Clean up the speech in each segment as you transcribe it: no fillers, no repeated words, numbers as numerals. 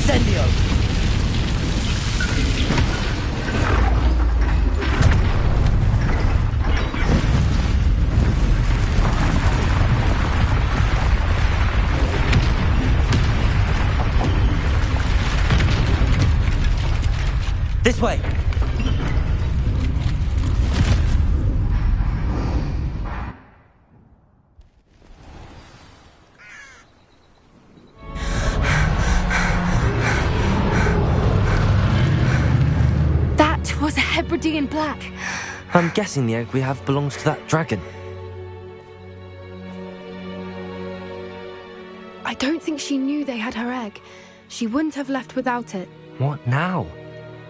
Incendio! This way! That was a Hebridean black. I'm guessing the egg we have belongs to that dragon. I don't think she knew they had her egg. She wouldn't have left without it. What now?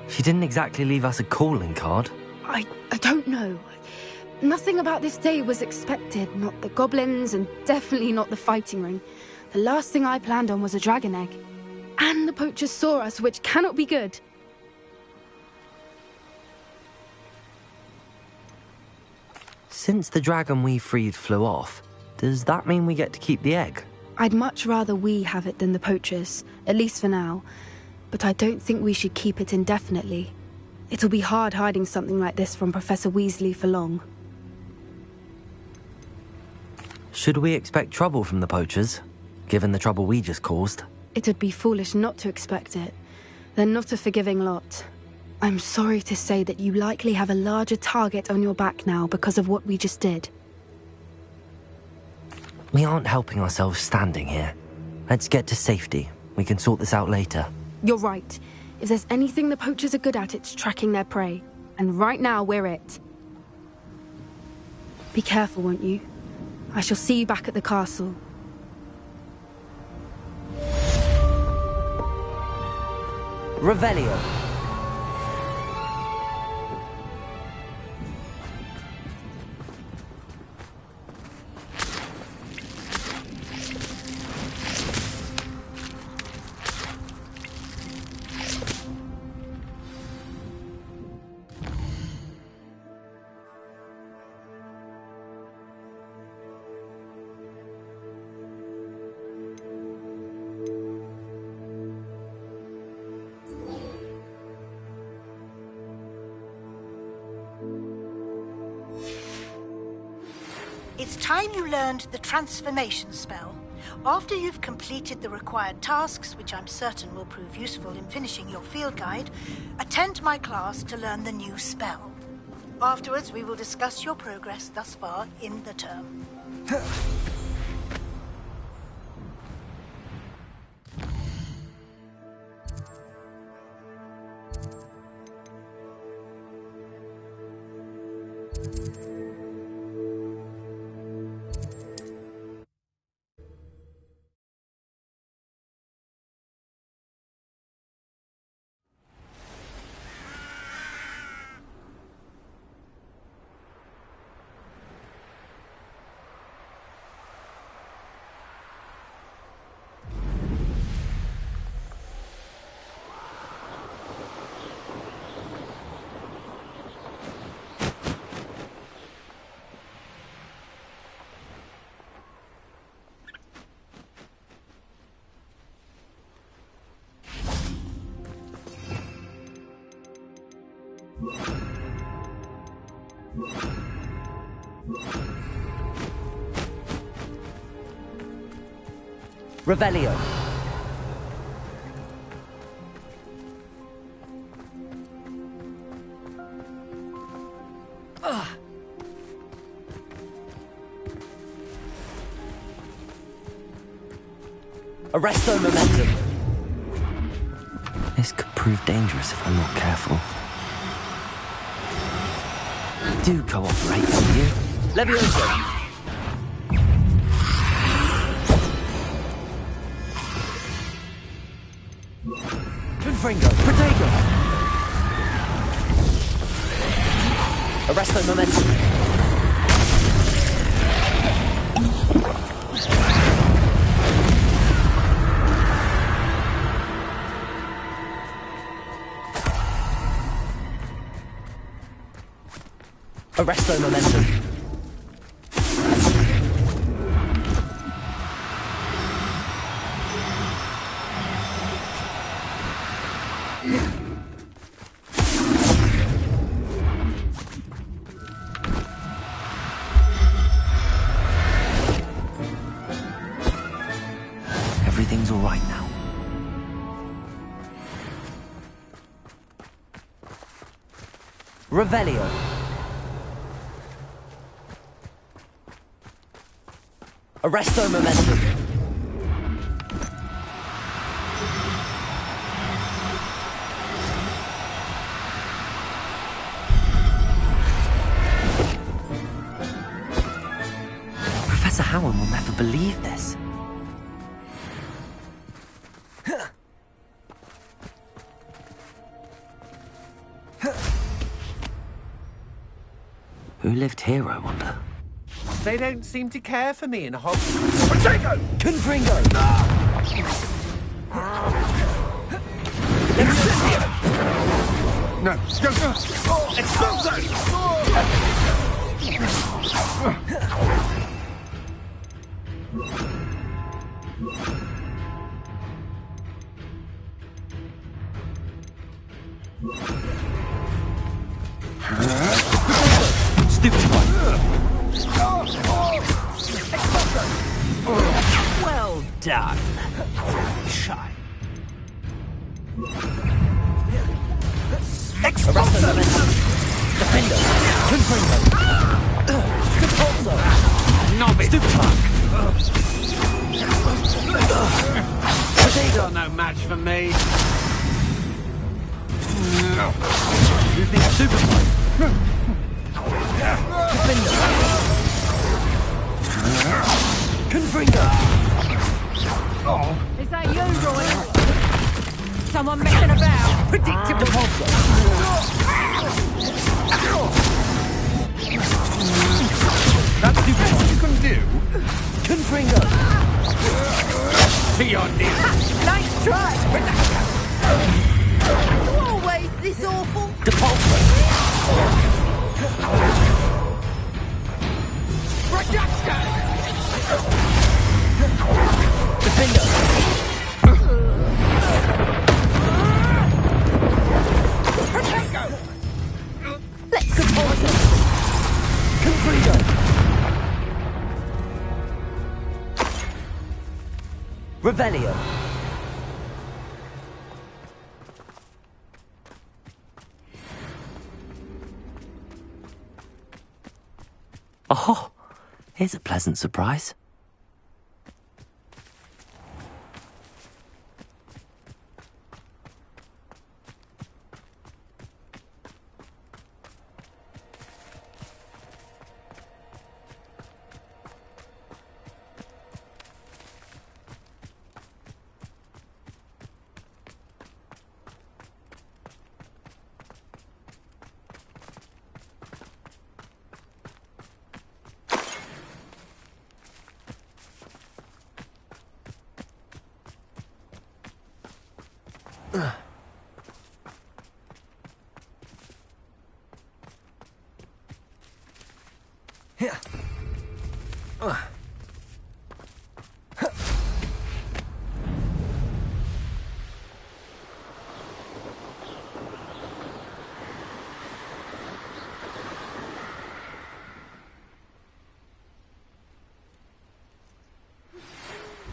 She didn't exactly leave us a calling card. I don't know. Nothing about this day was expected. Not the goblins, and definitely not the fighting ring. The last thing I planned on was a dragon egg. And the poachers saw us, which cannot be good. Since the dragon we freed flew off, does that mean we get to keep the egg? I'd much rather we have it than the poachers, at least for now. But I don't think we should keep it indefinitely. It'll be hard hiding something like this from Professor Weasley for long. Should we expect trouble from the poachers, given the trouble we just caused? It'd be foolish not to expect it. They're not a forgiving lot. I'm sorry to say that you likely have a larger target on your back now because of what we just did. We aren't helping ourselves standing here. Let's get to safety. We can sort this out later. You're right. If there's anything the poachers are good at, it's tracking their prey. And right now, we're it. Be careful, won't you? I shall see you back at the castle. Revelio. It's time you learned the transformation spell. After you've completed the required tasks, which I'm certain will prove useful in finishing your field guide, attend my class to learn the new spell. Afterwards, we will discuss your progress thus far in the term. Revelio. Arresto momentum. This could prove dangerous if I'm not careful. Do cooperate, will you? Levioso. Confringo. Protego. Arresto momentum. Arresto momentum. everything's all right now. Revelio. Arresto momentum. Professor Howard will never believe this. Who lived here, I wonder? They don't seem to care for me in Hogwarts. Potato! Confringo! No, go! Expulso! Stupid one! Well done. Shy. Expulso! Defender! Confringo! Compulso! Novice! Stupid fuck! Still no match for me. You think super fight? Defender! Confringo! Is that you, Roy? Someone messing about? Predictable. Compulso! That's the best you can do. Confringo! To your knees. Nice try. Always this awful. Depulso! Defender! Let's compulso. Confringo! Revelio! Oh, here's a pleasant surprise.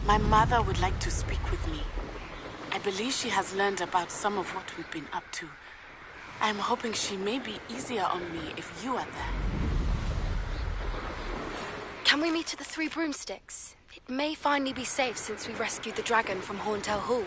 My mother would like to speak with me. I believe she has learned about some of what we've been up to. I'm hoping she may be easier on me if you are there. Can we meet at the Three Broomsticks? It may finally be safe since we rescued the dragon from Horntail Hall.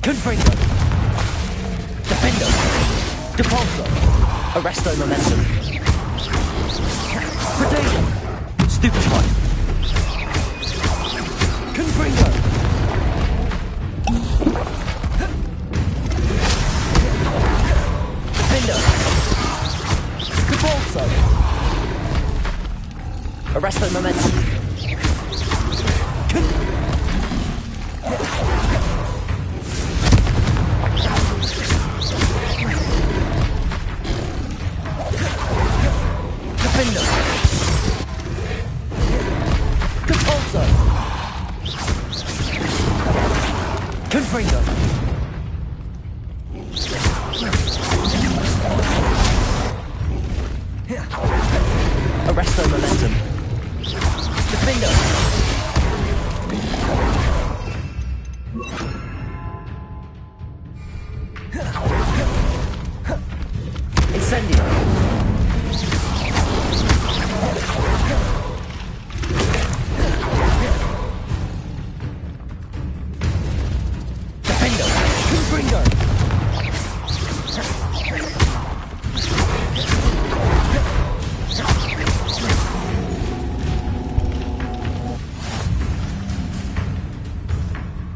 Confringo! Defender! Depulso! Arresto momentum! Potato! Stupid fight! Confringo! Defender! Depulso! Arresto momentum. Defender. Compulso. Confringo. Arresto momentum. Defender. Incendio. Defender. Confringo.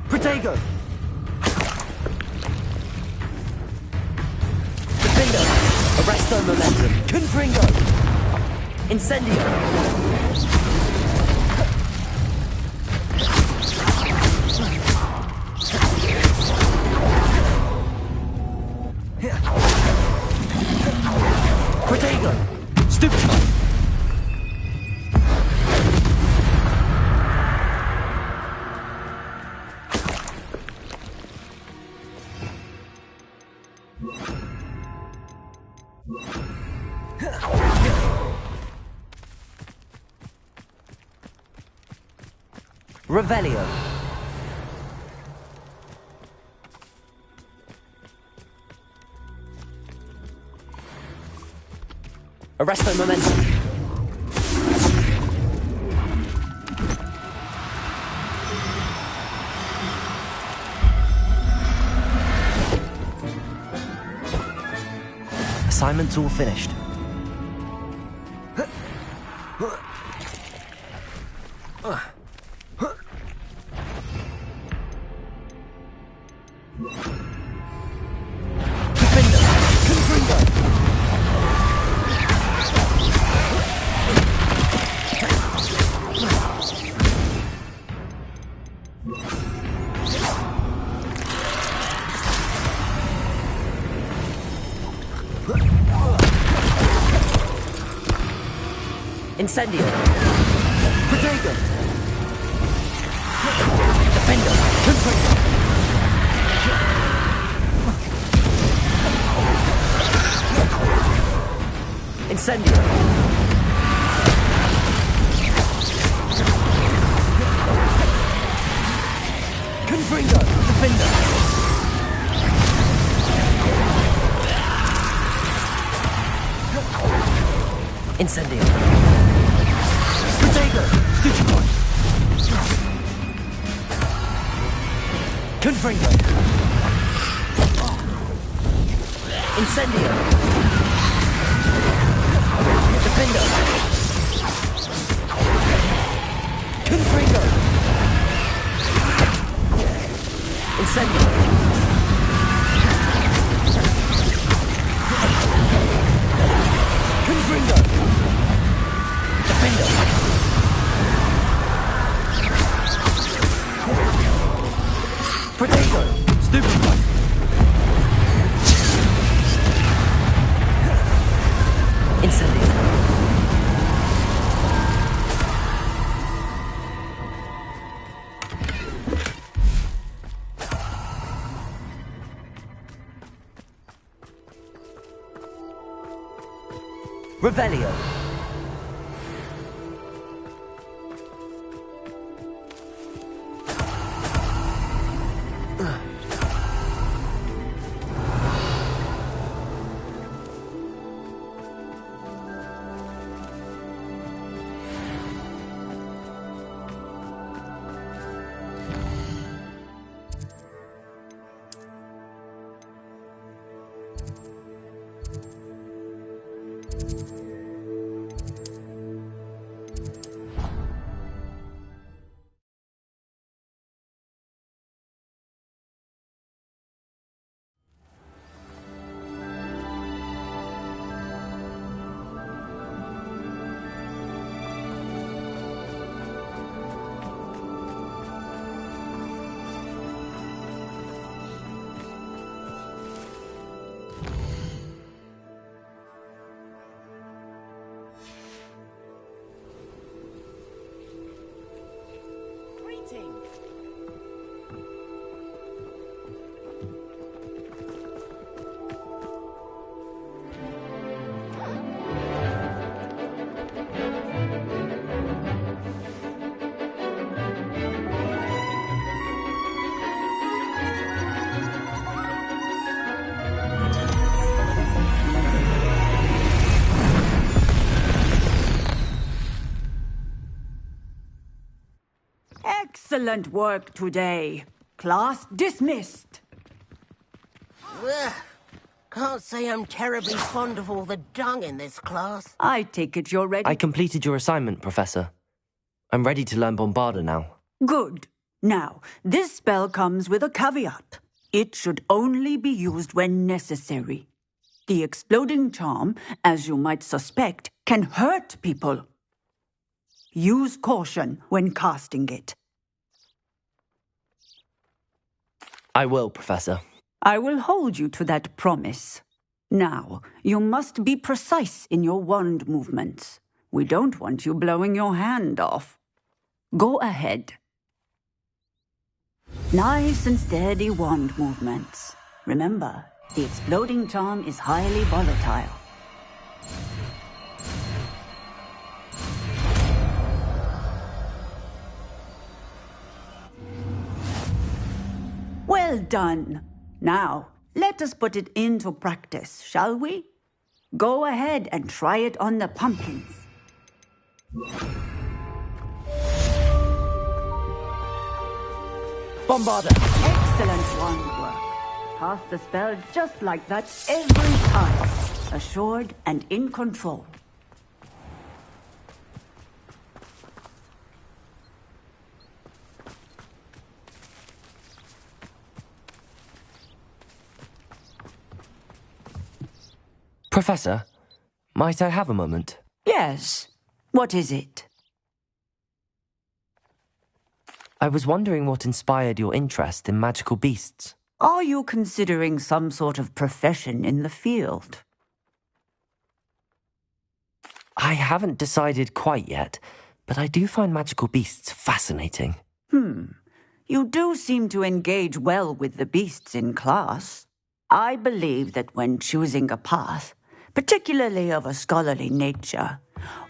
Protego. Defender. Arresto momentum. Confringo. Incendio. Protego. Stupefy. Revelio. Arresto momentum. Assignment's all finished. Defender. Confringo. Incendio. Protego. Defender. Confringo. Incendio. Confringo. Defender. Incendio. Protego. Stupefy. Confringo. Incendio. Defender. Confringo. Incendio. Confringo. Defender. Protego. Stupefy. Incendio. Revelio. Excellent work today. Class dismissed. Ugh. Can't say I'm terribly fond of all the dung in this class. I take it you're ready. I completed your assignment, Professor. I'm ready to learn Bombarda now. Good. Now, this spell comes with a caveat. It should only be used when necessary. The exploding charm, as you might suspect, can hurt people. Use caution when casting it. I will, Professor. I will hold you to that promise. Now, you must be precise in your wand movements. We don't want you blowing your hand off. Go ahead. Nice and steady wand movements. Remember, the exploding charm is highly volatile. Well done. Now, let us put it into practice, shall we? Go ahead and try it on the pumpkins. Bombarda! Excellent wand work. Pass the spell just like that every time. Assured and in control. Professor, might I have a moment? Yes. What is it? I was wondering what inspired your interest in magical beasts. Are you considering some sort of profession in the field? I haven't decided quite yet, but I do find magical beasts fascinating. You do seem to engage well with the beasts in class. I believe that when choosing a path, particularly of a scholarly nature,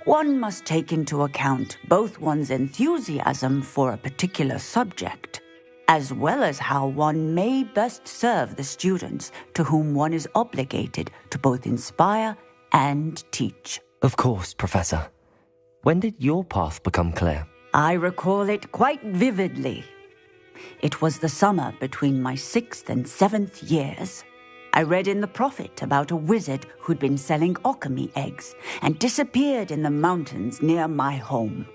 one must take into account both one's enthusiasm for a particular subject, as well as how one may best serve the students to whom one is obligated to both inspire and teach. Of course, Professor. When did your path become clear? I recall it quite vividly. It was the summer between my 6th and 7th years. I read in the Prophet about a wizard who'd been selling alchemy eggs and disappeared in the mountains near my home.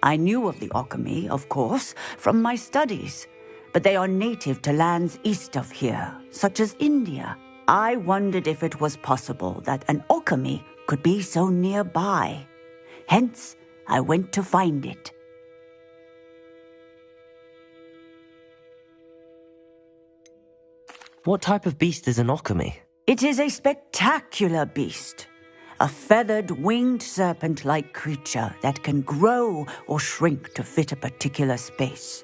I knew of the alchemy, of course, from my studies, but they are native to lands east of here, such as India. I wondered if it was possible that an alchemy could be so nearby. Hence, I went to find it. What type of beast is an alchemy? It is a spectacular beast. A feathered, winged serpent-like creature that can grow or shrink to fit a particular space.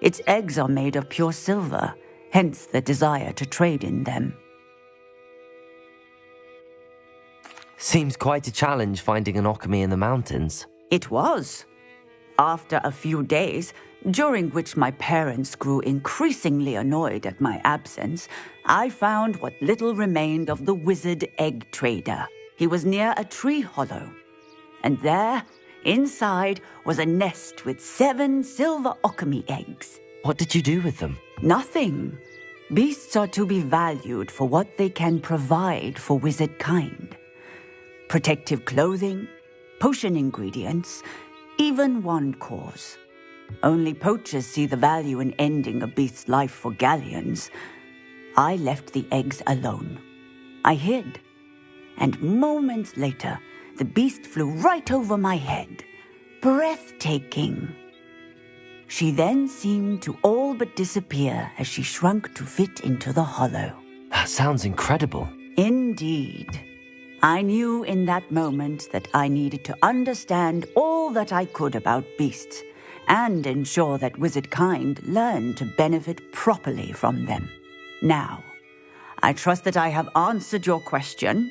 Its eggs are made of pure silver, hence the desire to trade in them. Seems quite a challenge finding an alchemy in the mountains. It was. After a few days, during which my parents grew increasingly annoyed at my absence, I found what little remained of the wizard egg trader. He was near a tree hollow, and there, inside, was a nest with 7 silver alchemy eggs. What did you do with them? Nothing. Beasts are to be valued for what they can provide for wizard kind. Protective clothing, potion ingredients, even wand cores. Only poachers see the value in ending a beast's life for galleons. I left the eggs alone. I hid, and moments later, the beast flew right over my head. Breathtaking. She then seemed to all but disappear as she shrunk to fit into the hollow. That sounds incredible. Indeed. I knew in that moment that I needed to understand all that I could about beasts and ensure that wizard kind learn to benefit properly from them. Now, I trust that I have answered your question.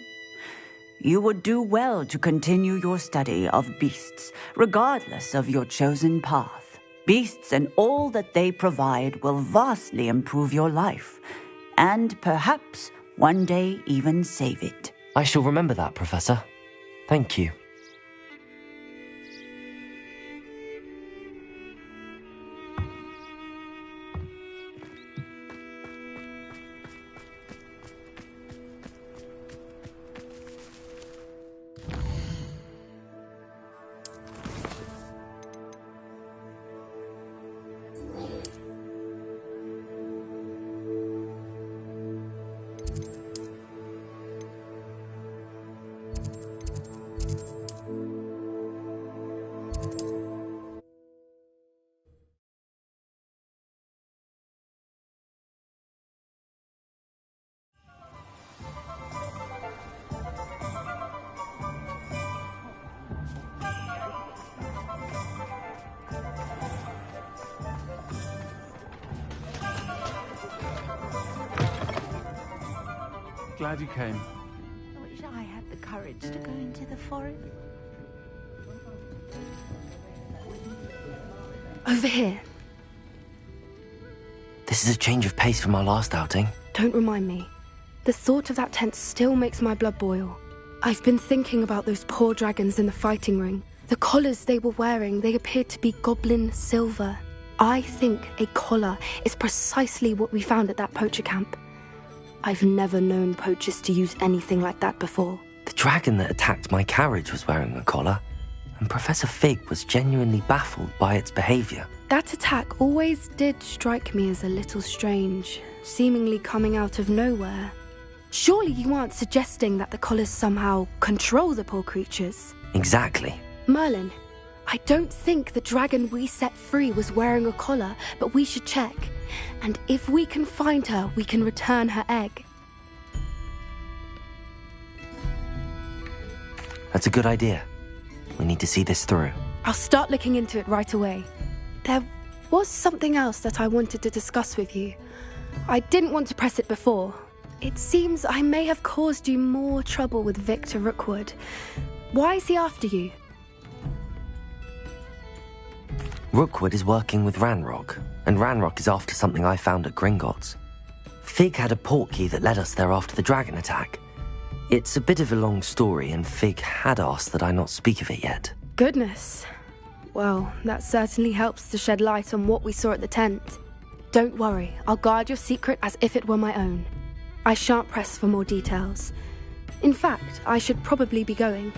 You would do well to continue your study of beasts, regardless of your chosen path. Beasts and all that they provide will vastly improve your life, and perhaps one day even save it. I shall remember that, Professor. Thank you. Glad you came. I wish I had the courage to go into the forest. Over here. This is a change of pace from our last outing. Don't remind me. The thought of that tent still makes my blood boil. I've been thinking about those poor dragons in the fighting ring. The collars they were wearing, they appeared to be goblin silver. I think a collar is precisely what we found at that poacher camp. I've never known poachers to use anything like that before. The dragon that attacked my carriage was wearing a collar, and Professor Fig was genuinely baffled by its behavior. That attack always did strike me as a little strange, seemingly coming out of nowhere. Surely you aren't suggesting that the collars somehow control the poor creatures? Exactly. Merlin, I don't think the dragon we set free was wearing a collar, but we should check. And if we can find her, we can return her egg. That's a good idea. We need to see this through. I'll start looking into it right away. There was something else that I wanted to discuss with you. I didn't want to press it before. It seems I may have caused you more trouble with Victor Rookwood. Why is he after you? Rookwood is working with Ranrock, and Ranrock is after something I found at Gringotts. Fig had a portkey that led us there after the dragon attack. It's a bit of a long story, and Fig had asked that I not speak of it yet. Goodness. Well, that certainly helps to shed light on what we saw at the tent. Don't worry, I'll guard your secret as if it were my own. I shan't press for more details. In fact, I should probably be going.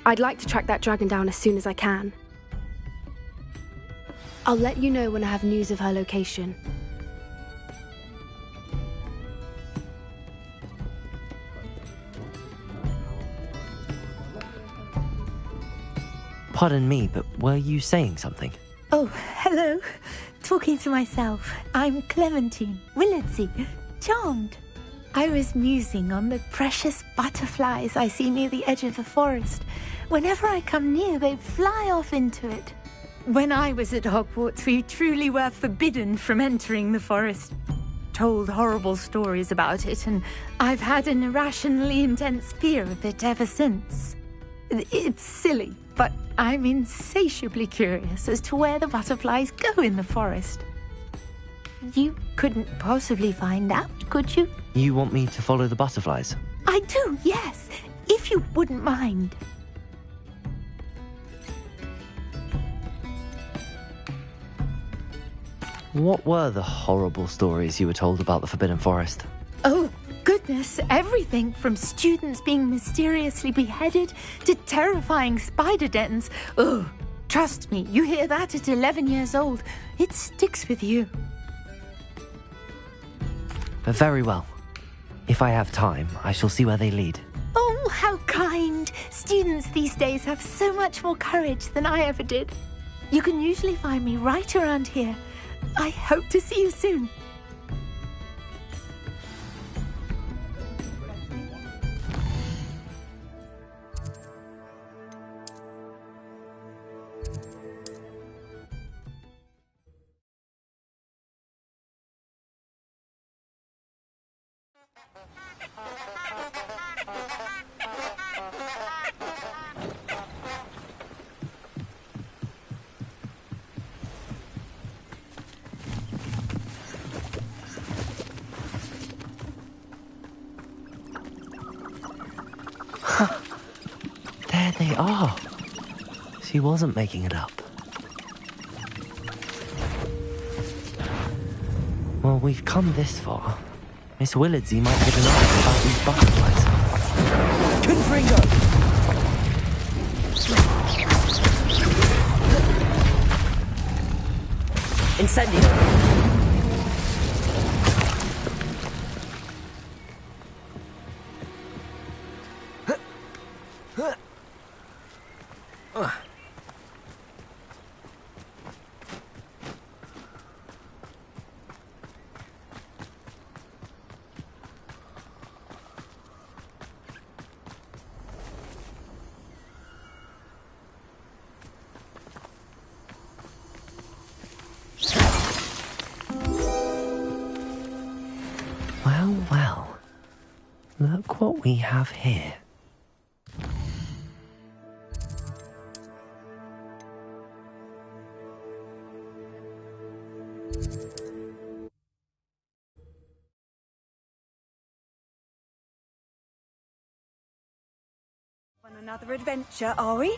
I'd like to track that dragon down as soon as I can. I'll let you know when I have news of her location. Pardon me, but were you saying something? Oh, hello. Talking to myself. I'm Clementine Willardsey. Charmed. I was musing on the precious butterflies I see near the edge of the forest. Whenever I come near, they fly off into it. When I was at Hogwarts, we truly were forbidden from entering the forest. Told horrible stories about it, and I've had an irrationally intense fear of it ever since. It's silly, but I'm insatiably curious as to where the butterflies go in the forest. You couldn't possibly find out, could you? You want me to follow the butterflies? I do, yes, if you wouldn't mind. What were the horrible stories you were told about the Forbidden Forest? Oh, goodness, everything from students being mysteriously beheaded to terrifying spider dens. Oh, trust me, you hear that at 11 years old, it sticks with you. Very well. If I have time, I shall see where they lead. Oh, how kind. Students these days have so much more courage than I ever did. You can usually find me right around here. I hope to see you soon. There they are. She wasn't making it up. Well, we've come this far. Miss Willardsey might get an answer about these butterflies. Confringo! Incendio! Well, look what we have here. On another adventure, are we?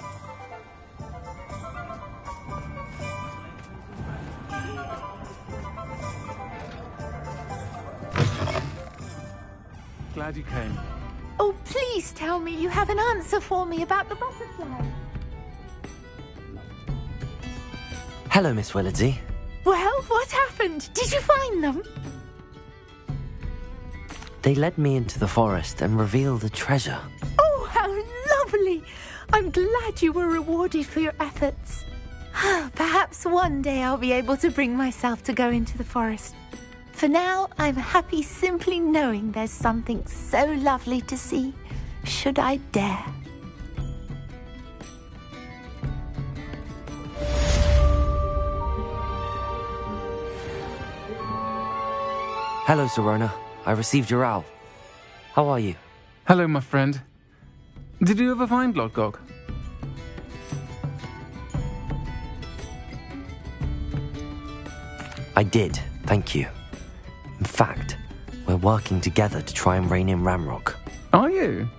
Glad you came. Oh, please tell me you have an answer for me about the butterflies. Hello, Miss Willardsey. Well, what happened? Did you find them? They led me into the forest and revealed a treasure. Oh, how lovely! I'm glad you were rewarded for your efforts. Perhaps one day I'll be able to bring myself to go into the forest. For now, I'm happy simply knowing there's something so lovely to see, should I dare. Hello, Serona. I received your owl. How are you? Hello, my friend. Did you ever find Lodgok? I did, thank you. In fact, we're working together to try and rein in Ranrock. Are you?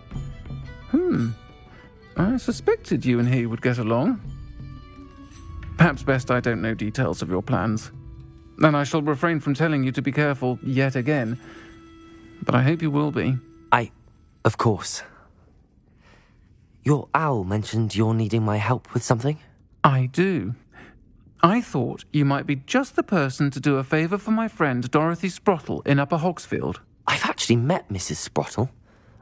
I suspected you and he would get along. Perhaps best I don't know details of your plans. And I shall refrain from telling you to be careful yet again. But I hope you will be. Of course. Your owl mentioned you're needing my help with something? I do. I thought you might be just the person to do a favour for my friend Dorothy Sprottle in Upper Hogsfield. I've actually met Mrs. Sprottle.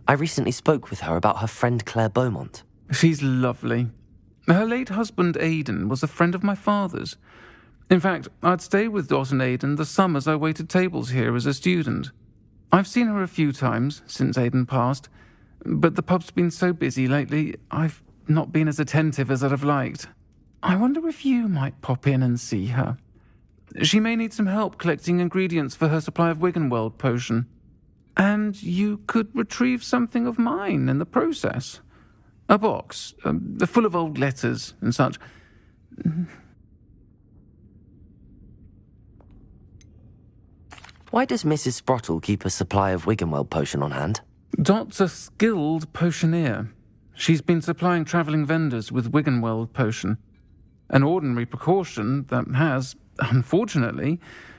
I recently spoke with her about her friend Claire Beaumont. She's lovely. Her late husband Aidan was a friend of my father's. In fact, I'd stay with Dot and Aidan the summers I waited tables here as a student. I've seen her a few times since Aidan passed, but the pub's been so busy lately, I've not been as attentive as I'd have liked. I wonder if you might pop in and see her. She may need some help collecting ingredients for her supply of Wiggenweld potion. And you could retrieve something of mine in the process. A box, full of old letters and such. Why does Mrs. Sprottle keep a supply of Wiggenweld potion on hand? Dot's a skilled potioneer. She's been supplying travelling vendors with Wiggenweld potion. An ordinary precaution that has, unfortunately,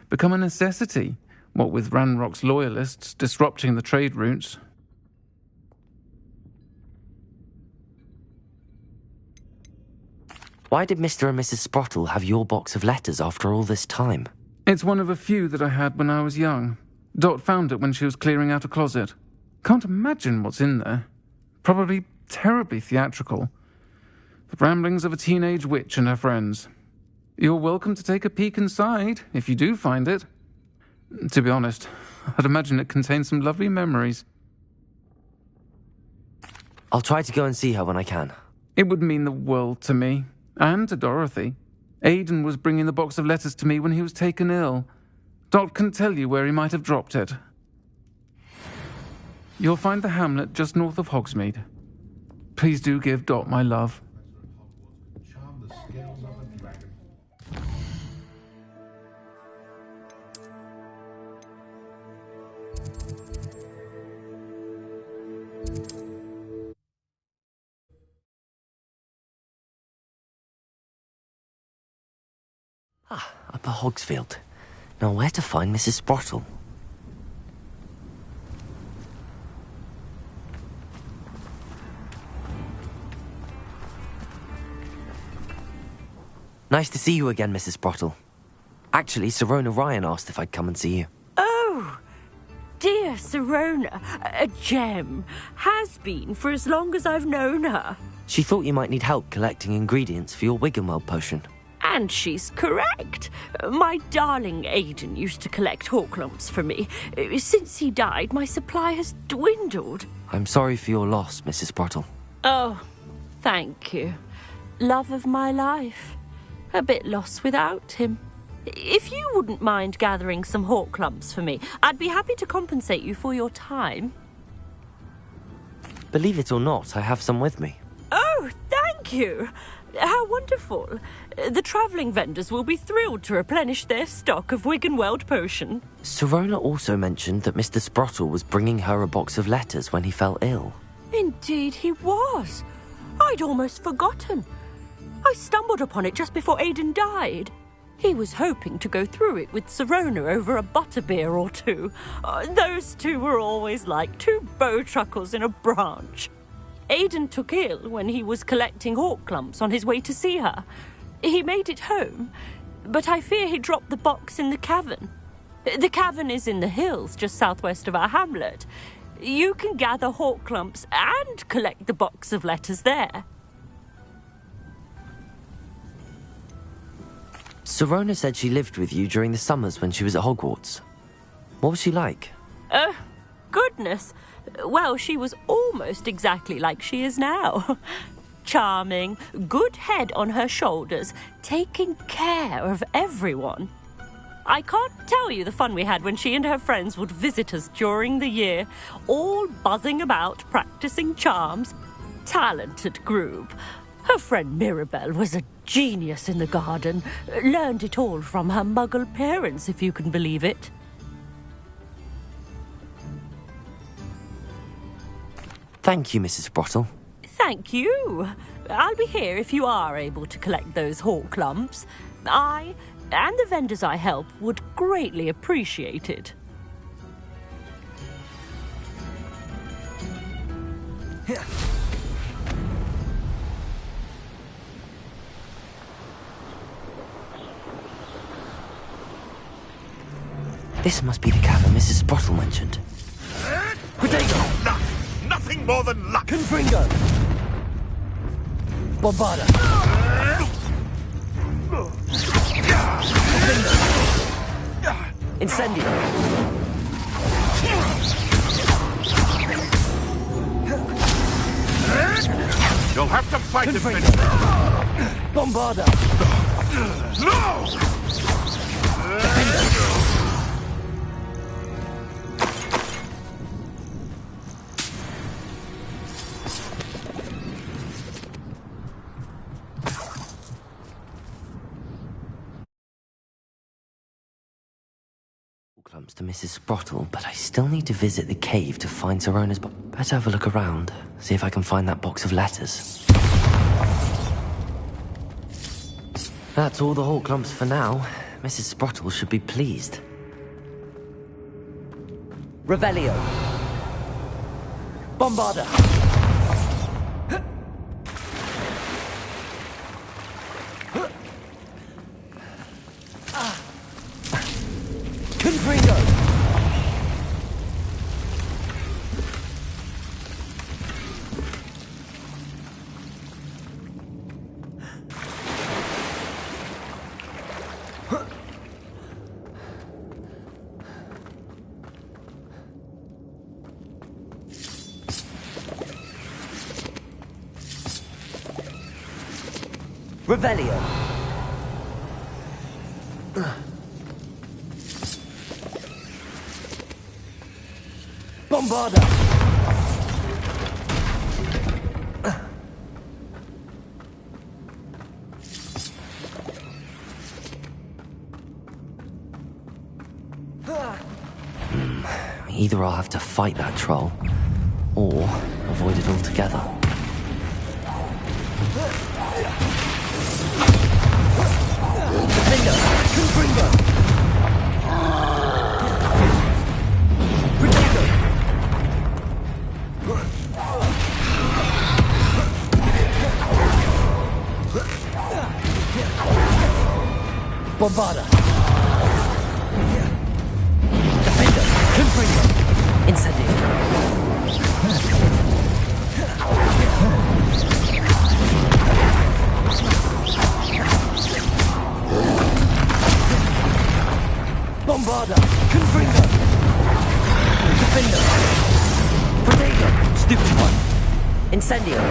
become a necessity, what with Ranrock's loyalists disrupting the trade routes. Why did Mr. and Mrs. Sprottle have your box of letters after all this time? It's one of a few that I had when I was young. Dot found it when she was clearing out a closet. Can't imagine what's in there. Probably terribly theatrical. The ramblings of a teenage witch and her friends. You're welcome to take a peek inside, if you do find it. To be honest, I'd imagine it contains some lovely memories. I'll try to go and see her when I can. It would mean the world to me, and to Dorothy. Aidan was bringing the box of letters to me when he was taken ill. Dot can tell you where he might have dropped it. You'll find the hamlet just north of Hogsmeade. Please do give Dot my love. Upper Hogsfield. Now where to find Mrs. Sprottle? Nice to see you again, Mrs. Sprottle. Actually, Sirona Ryan asked if I'd come and see you. Oh, dear Sirona, a gem. Has been for as long as I've known her. She thought you might need help collecting ingredients for your Wiggenweld potion. And she's correct. My darling Aidan used to collect Horklumps for me. Since he died, my supply has dwindled. I'm sorry for your loss, Mrs. Sprottle. Oh, thank you. Love of my life. A bit lost without him. If you wouldn't mind gathering some Horklumps for me, I'd be happy to compensate you for your time. Believe it or not, I have some with me. Oh, thank you. How wonderful. The travelling vendors will be thrilled to replenish their stock of Wiggenweld potion. Sirona also mentioned that Mr. Sprottle was bringing her a box of letters when he fell ill. Indeed he was. I'd almost forgotten. I stumbled upon it just before Aidan died. He was hoping to go through it with Sirona over a butterbeer or two. Those two were always like two bowtruckles in a branch. Aidan took ill when he was collecting Horklumps on his way to see her. He made it home, but I fear he dropped the box in the cavern. The cavern is in the hills just southwest of our hamlet. You can gather Horklumps and collect the box of letters there. Sirona said she lived with you during the summers when she was at Hogwarts. What was she like? Goodness. Well, she was almost exactly like she is now. Charming, good head on her shoulders, taking care of everyone. I can't tell you the fun we had when she and her friends would visit us during the year, all buzzing about, practicing charms. Talented group. Her friend Mirabelle was a genius in the garden. Learned it all from her muggle parents, if you can believe it. Thank you, Mrs. Sprottle. Thank you. I'll be here if you are able to collect those Horklumps. I and the vendors I help would greatly appreciate it. This must be the cavern Mrs. Sprottle mentioned. Potato! Nothing more than luck! Confringo! Bombarda! Incendio! You'll have to fight this minute! Bombarda! No! Clumps to Mrs. Sprottle, but I still need to visit the cave to find Sirona's Better have a look around, see if I can find that box of letters. That's all the Horklumps for now. Mrs. Sprottle should be pleased. Revelio. Bombarda. Confringo. Revelio. Bombarda. Either I'll have to fight that troll, or avoid it altogether. Defender! Bombarda. Defender. Confringo. Incendio. Bombarda. Confringo. Defender. Protego. Stupid one. Incendio.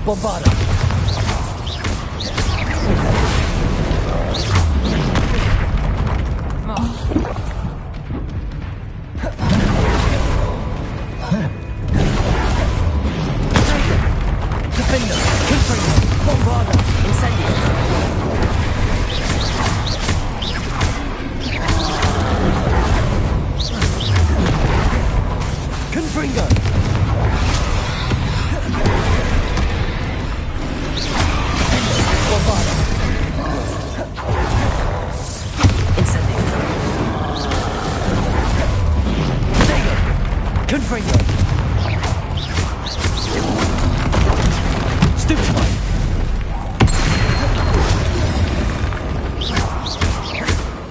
Bombarda. Defender. Confringo. Bombarda. Incendio. Confringo. Confringo. Stupid one.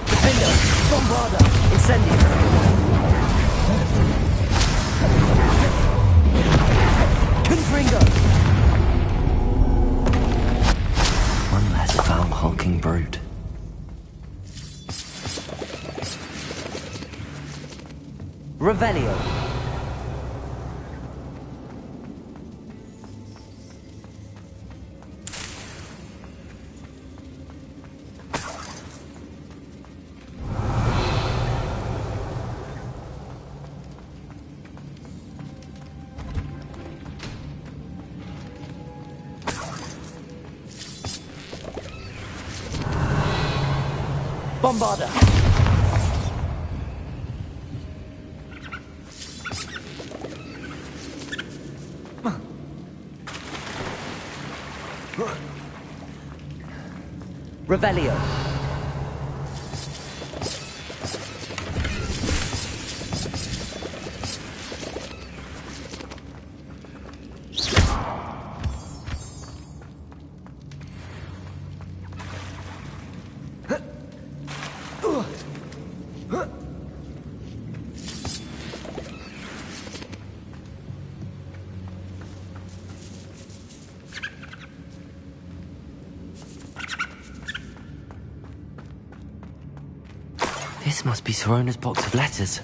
Defender. Bombarda. Incendio. Confringo. One less foul hulking brute. Revelio. Bombarda. Revelio. This must be Sorona's box of letters.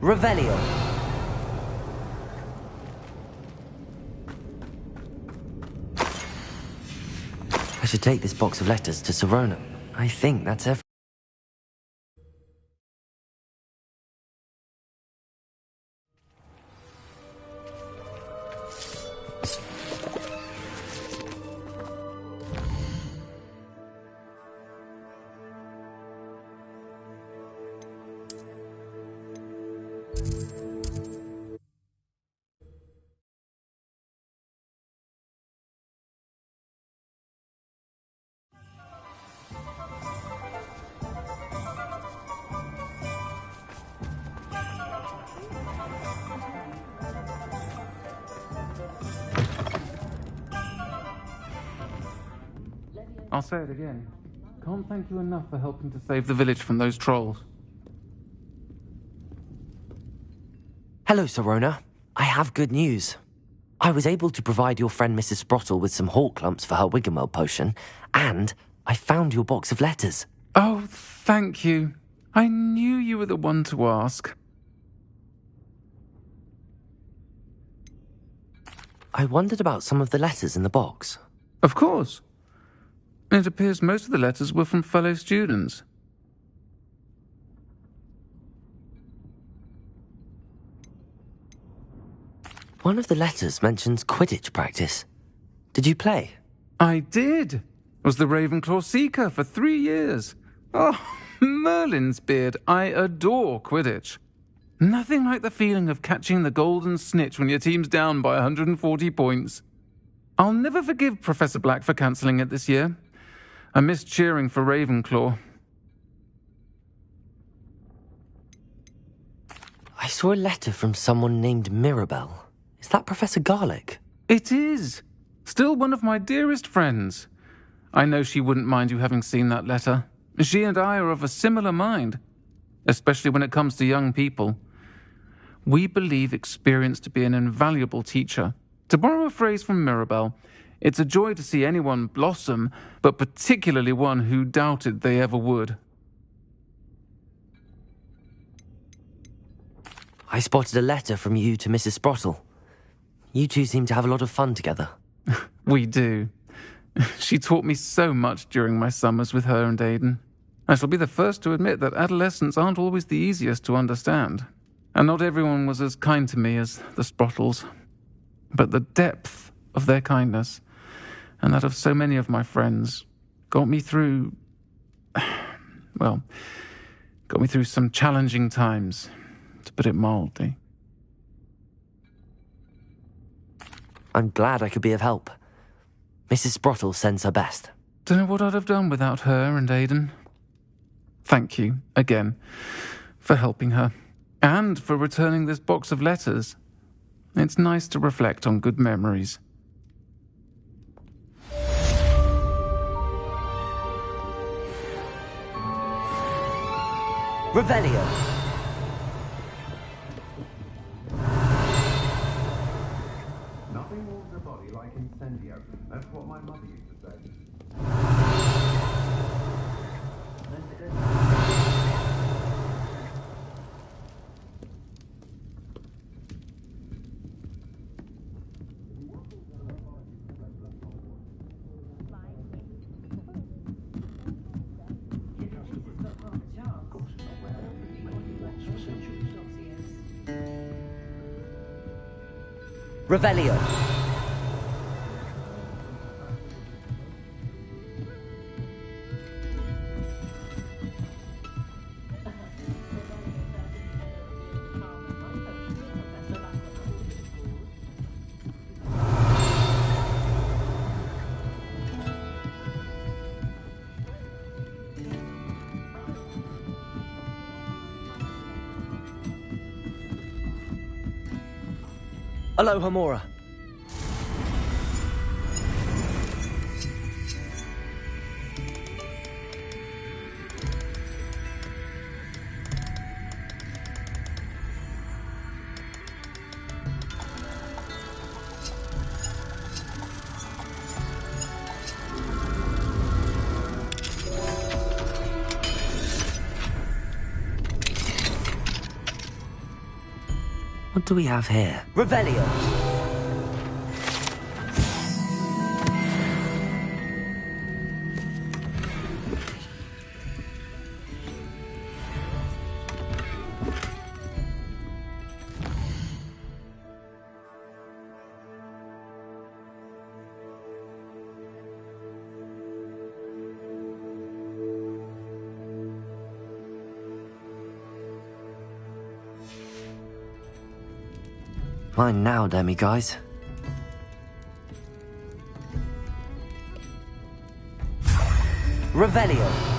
Revelio. I should take this box of letters to Sorona. I think that's everything. I'll say it again. Can't thank you enough for helping to save the village from those trolls. Hello, Serona. I have good news. I was able to provide your friend Mrs. Sprottle with some hawk lumps for her Wiggenweld potion, and I found your box of letters. Oh, thank you. I knew you were the one to ask. I wondered about some of the letters in the box. Of course. It appears most of the letters were from fellow students. One of the letters mentions Quidditch practice. Did you play? I did. Was the Ravenclaw Seeker for 3 years. Oh, Merlin's beard. I adore Quidditch. Nothing like the feeling of catching the golden snitch when your team's down by 140 points. I'll never forgive Professor Black for cancelling it this year. I missed cheering for Ravenclaw. I saw a letter from someone named Mirabelle. Is that Professor Garlick? It is. Still one of my dearest friends. I know she wouldn't mind you having seen that letter. She and I are of a similar mind, especially when it comes to young people. We believe experience to be an invaluable teacher. To borrow a phrase from Mirabelle, it's a joy to see anyone blossom, but particularly one who doubted they ever would. I spotted a letter from you to Mrs. Sprottle. You two seem to have a lot of fun together. We do. She taught me so much during my summers with her and Aidan. I shall be the first to admit that adolescents aren't always the easiest to understand. And not everyone was as kind to me as the Sprottles. But the depth of their kindness, and that of so many of my friends, got me through some challenging times, to put it mildly. I'm glad I could be of help. Mrs. Sprottle sends her best. Don't know what I'd have done without her and Aidan. Thank you, again, for helping her, and for returning this box of letters. It's nice to reflect on good memories. Revelio. Nothing warms a body like incendio. That's what my mother used to say. Revelio. Aloha Mora. What do we have here? Revelio. Mine now, Demi guys. Revelio.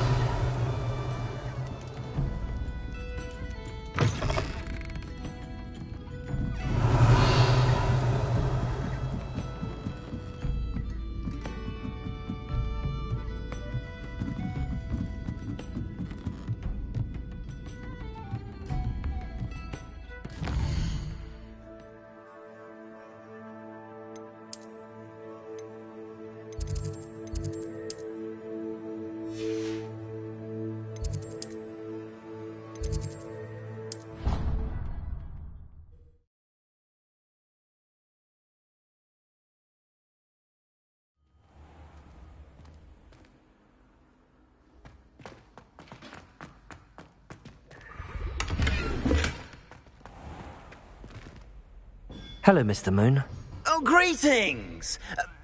Hello, Mr. Moon. Oh, greetings!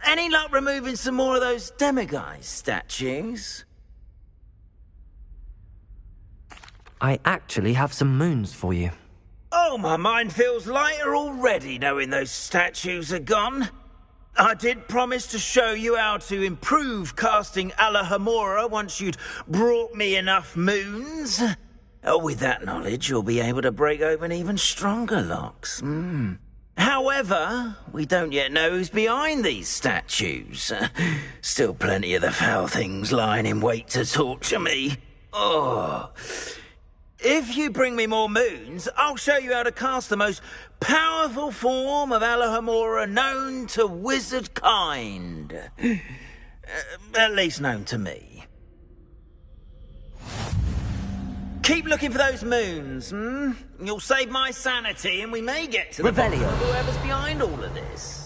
Any luck removing some more of those demiguise statues? I actually have some moons for you. Oh, my mind feels lighter already knowing those statues are gone. I did promise to show you how to improve casting Alohomora once you'd brought me enough moons. With that knowledge, you'll be able to break open even stronger locks. However, we don't yet know who's behind these statues. Still plenty of the foul things lying in wait to torture me. Oh. If you bring me more moons, I'll show you how to cast the most powerful form of Alohomora known to wizard kind. At least known to me. Keep looking for those moons, You'll save my sanity and we may get to the bottom of whoever's behind all of this.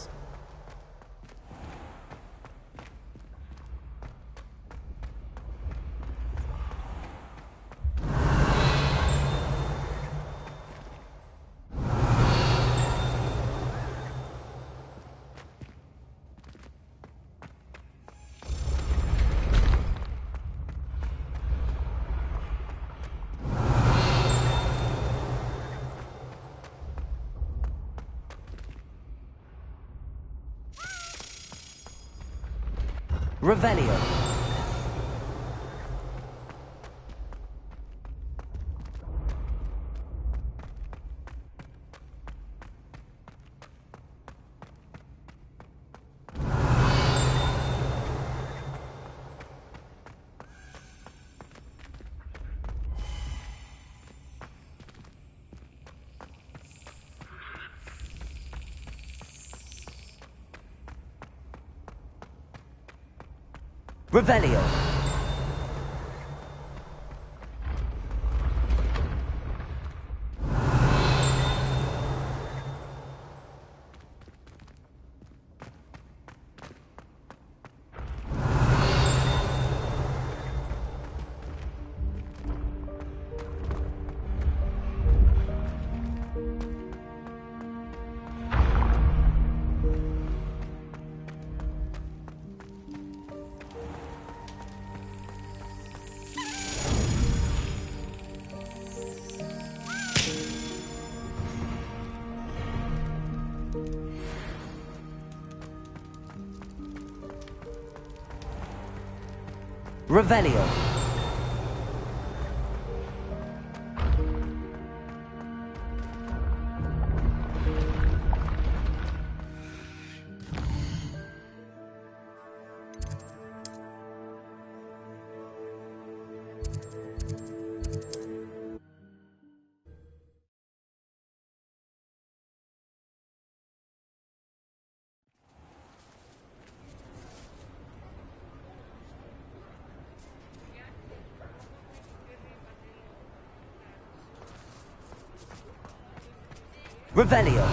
Revelio. Revelio. Revelio. Revelio.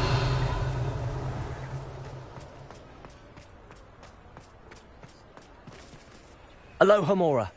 Alohomora.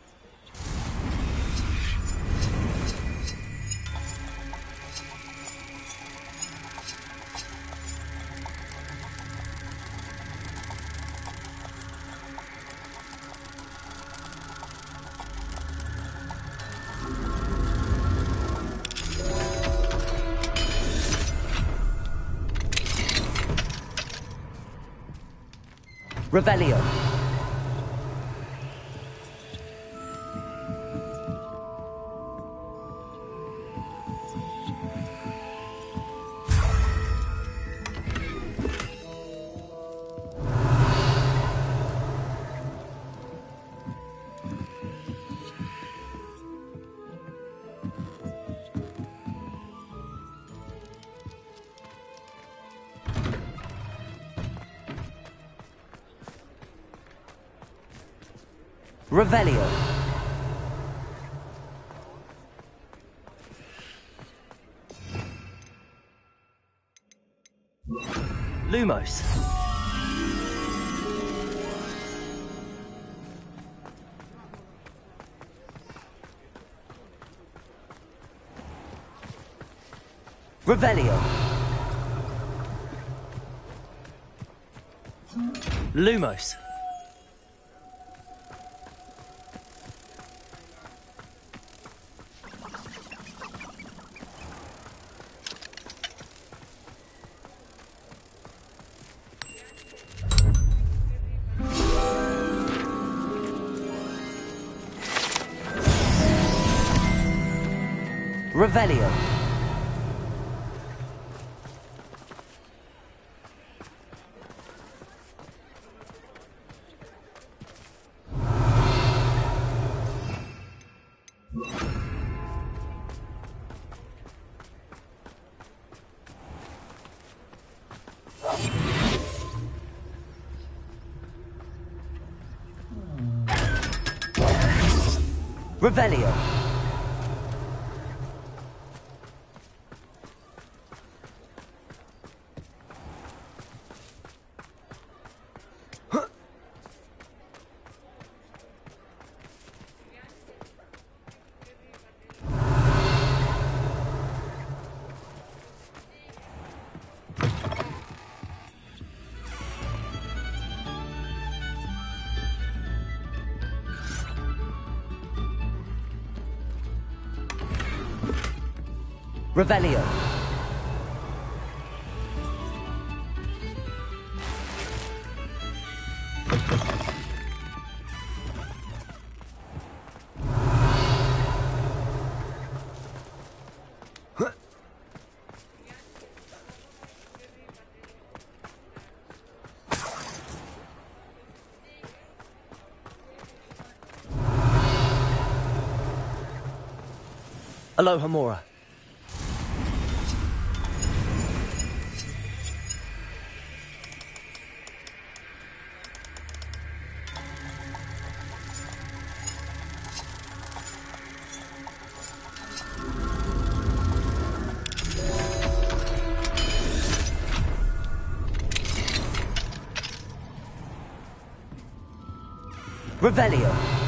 Revelio. Revelio. Lumos. Revelio. Lumos. Revelio. Revelio. Revelio. Aloha Mora. Revelio.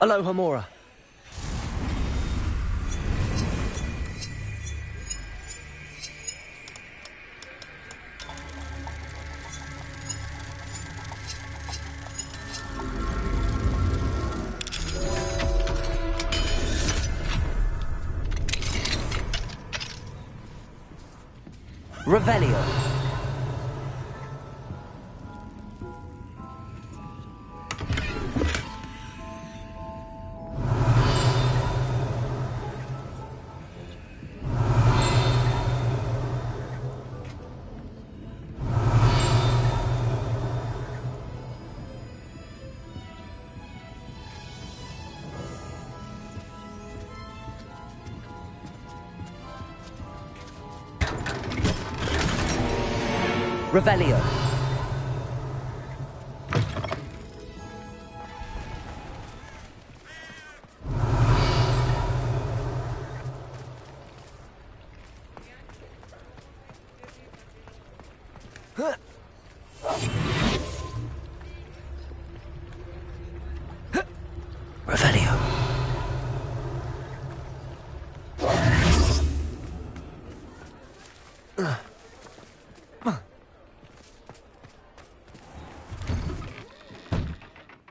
Aloha Mora. Revelio. Revelio. Revelio.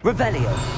Revelio.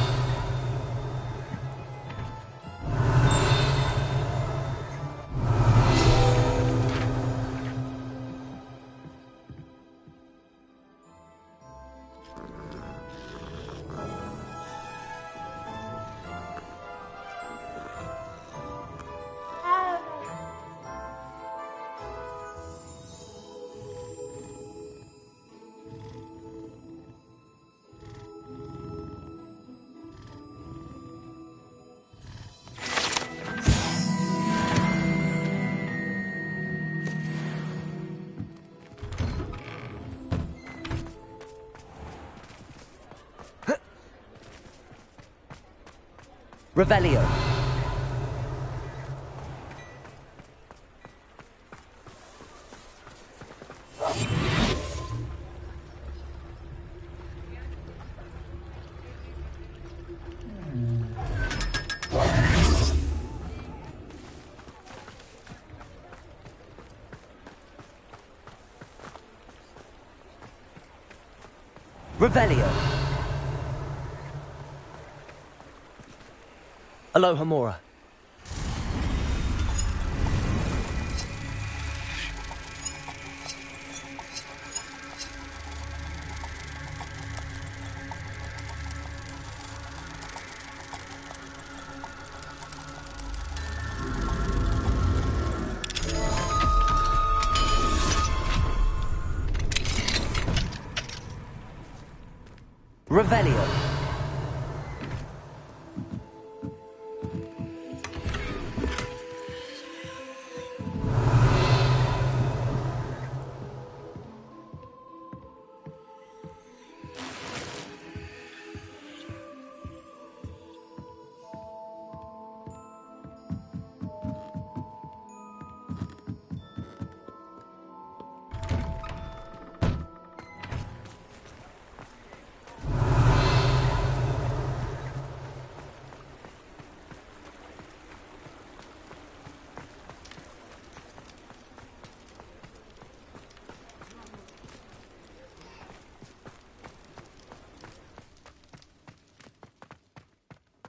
Revelio. Revelio. Alohomora. Revelio.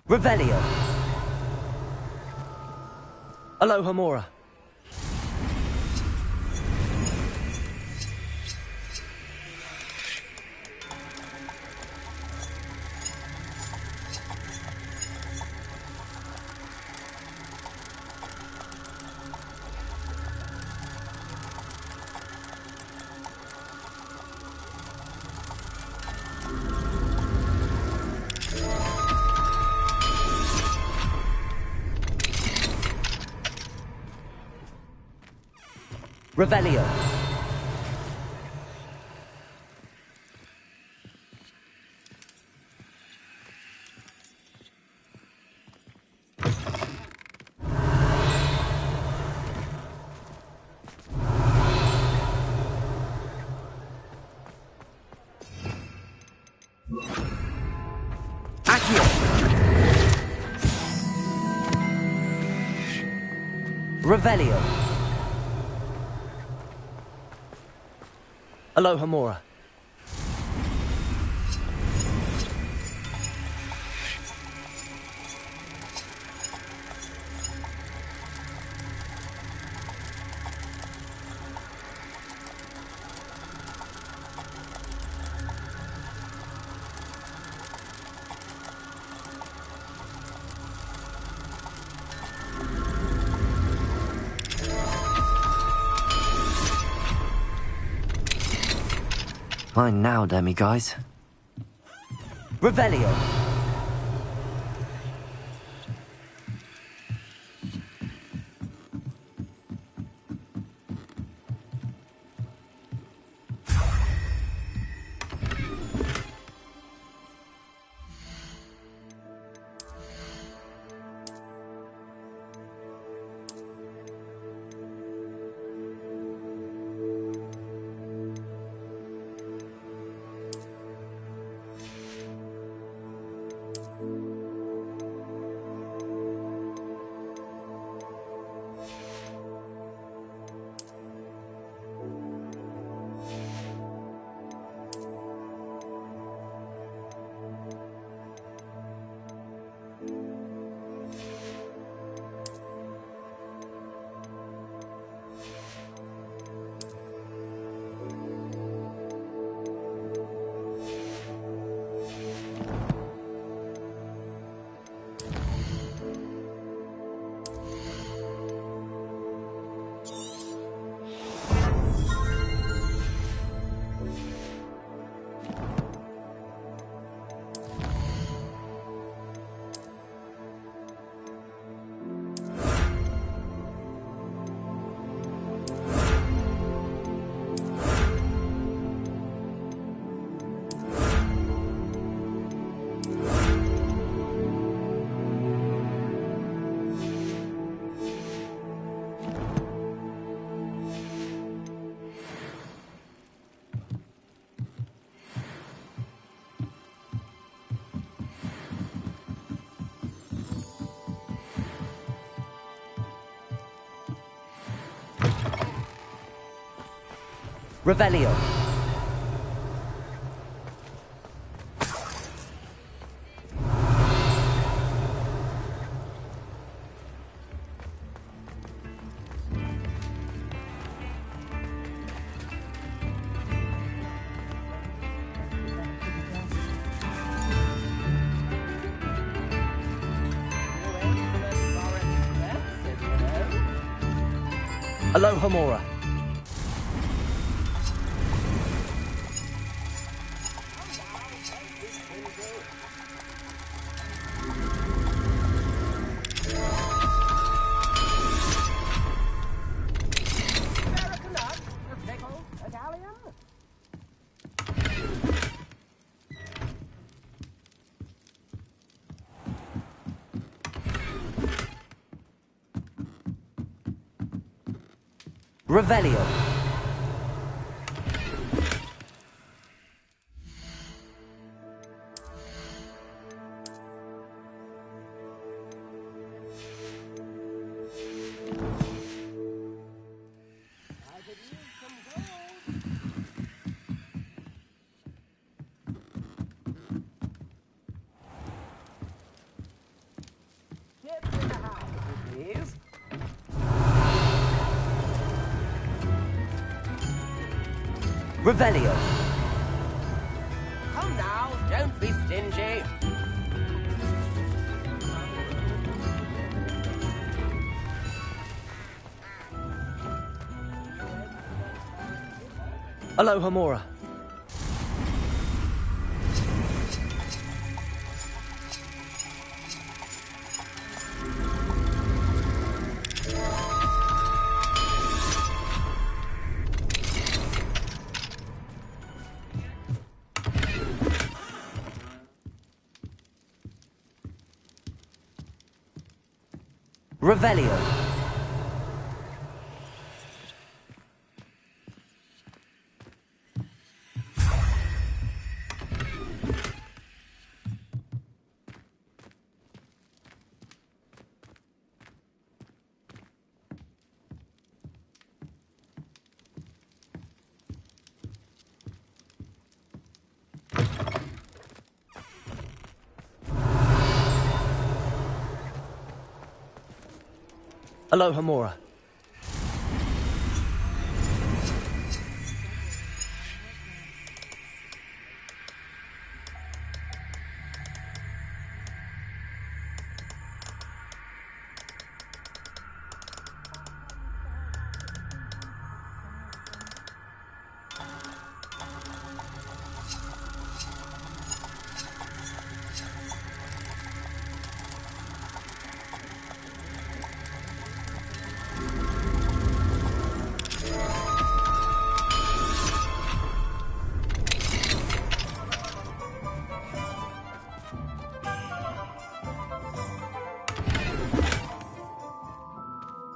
Revelio. Alohomora. Revelio. Accio. Revelio. Alohomora. Mine now, demi-guys. Revelio. Revelio. Aloha Mora. Revelio. Revelio. Come now, don't be stingy. Aloha Mora. Revelio. Aloha Mora.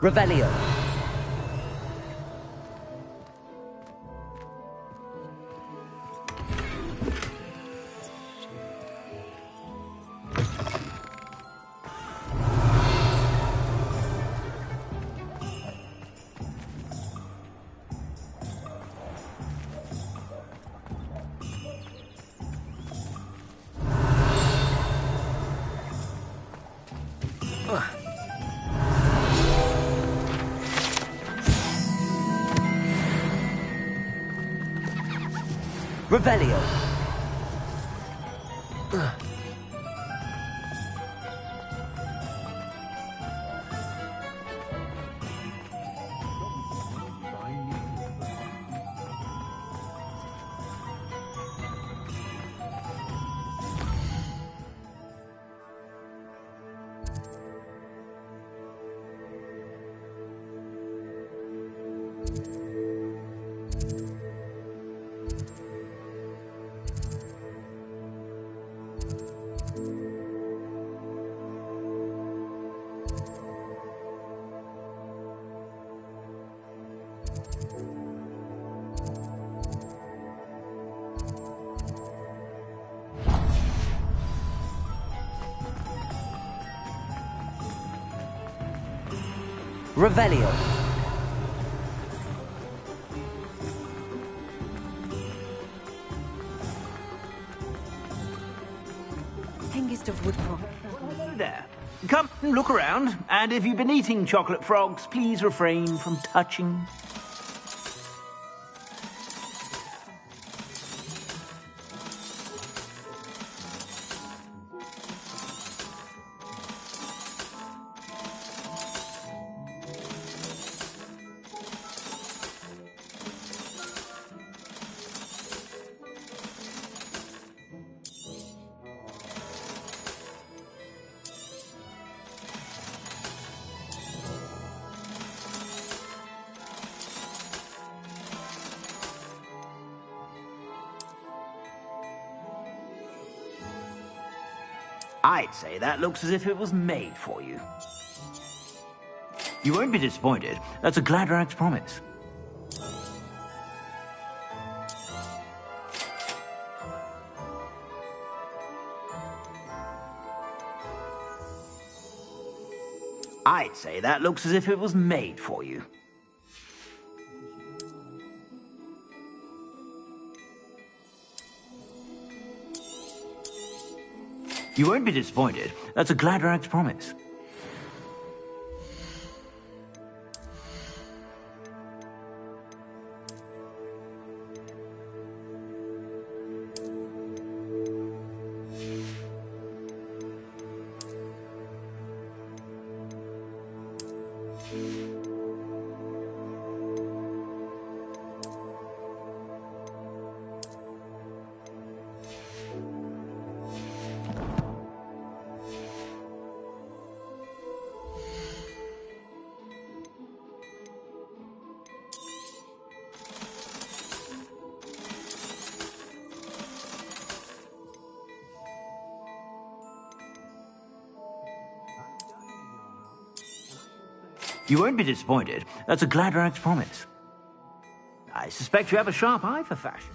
Revelio. Revelio. Revelio. of woodcraft. Hello there. Come, look around, and if you've been eating chocolate frogs, please refrain from touching. I'd say that looks as if it was made for you. You won't be disappointed. That's a Gladrag's promise. I'd say that looks as if it was made for you. You won't be disappointed. That's a Gladrag's promise. You won't be disappointed. That's a Gladrag's promise. I suspect you have a sharp eye for fashion.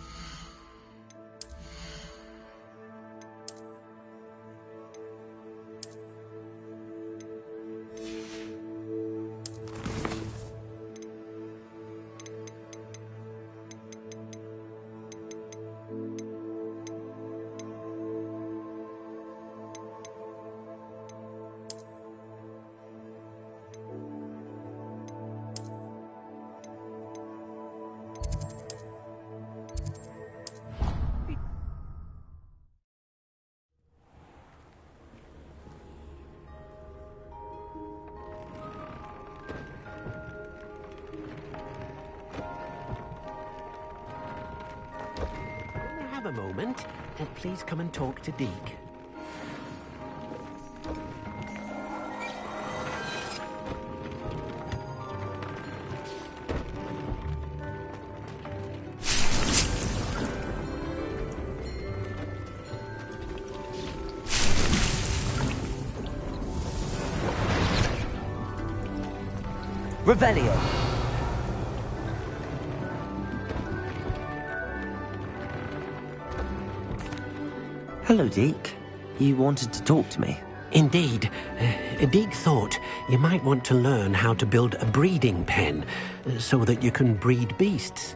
Have a moment, and please come and talk to Deke. Revelio. Hello, Deke. You wanted to talk to me? Indeed. Deke thought you might want to learn how to build a breeding pen so that you can breed beasts.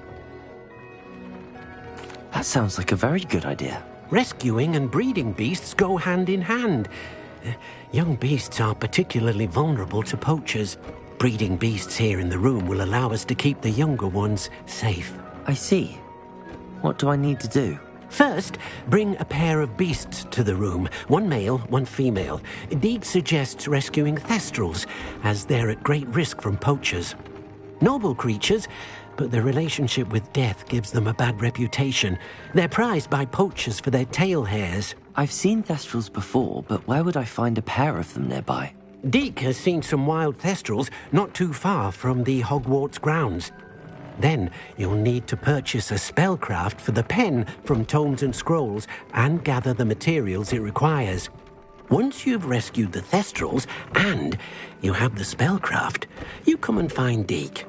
That sounds like a very good idea. Rescuing and breeding beasts go hand in hand. Young beasts are particularly vulnerable to poachers. Breeding beasts here in the room will allow us to keep the younger ones safe. I see. What do I need to do? First, bring a pair of beasts to the room. One male, one female. Deke suggests rescuing thestrals, as they're at great risk from poachers. Noble creatures, but their relationship with death gives them a bad reputation. They're prized by poachers for their tail hairs. I've seen thestrals before, but where would I find a pair of them nearby? Deke has seen some wild thestrals not too far from the Hogwarts grounds. Then you'll need to purchase a spellcraft for the pen from Tomes and Scrolls and gather the materials it requires. Once you've rescued the thestrals and you have the spellcraft, you come and find Deke.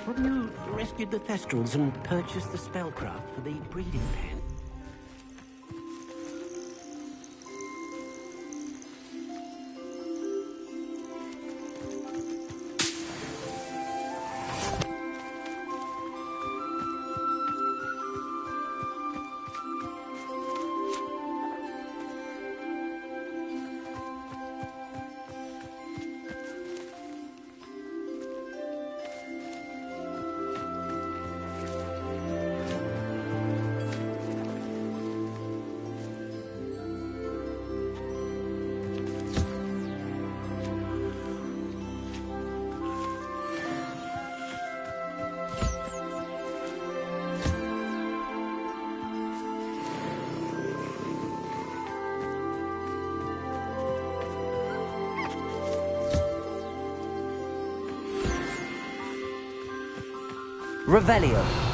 Have you rescued the Thestrals and purchased the spellcraft for the breeding pen? Revelio.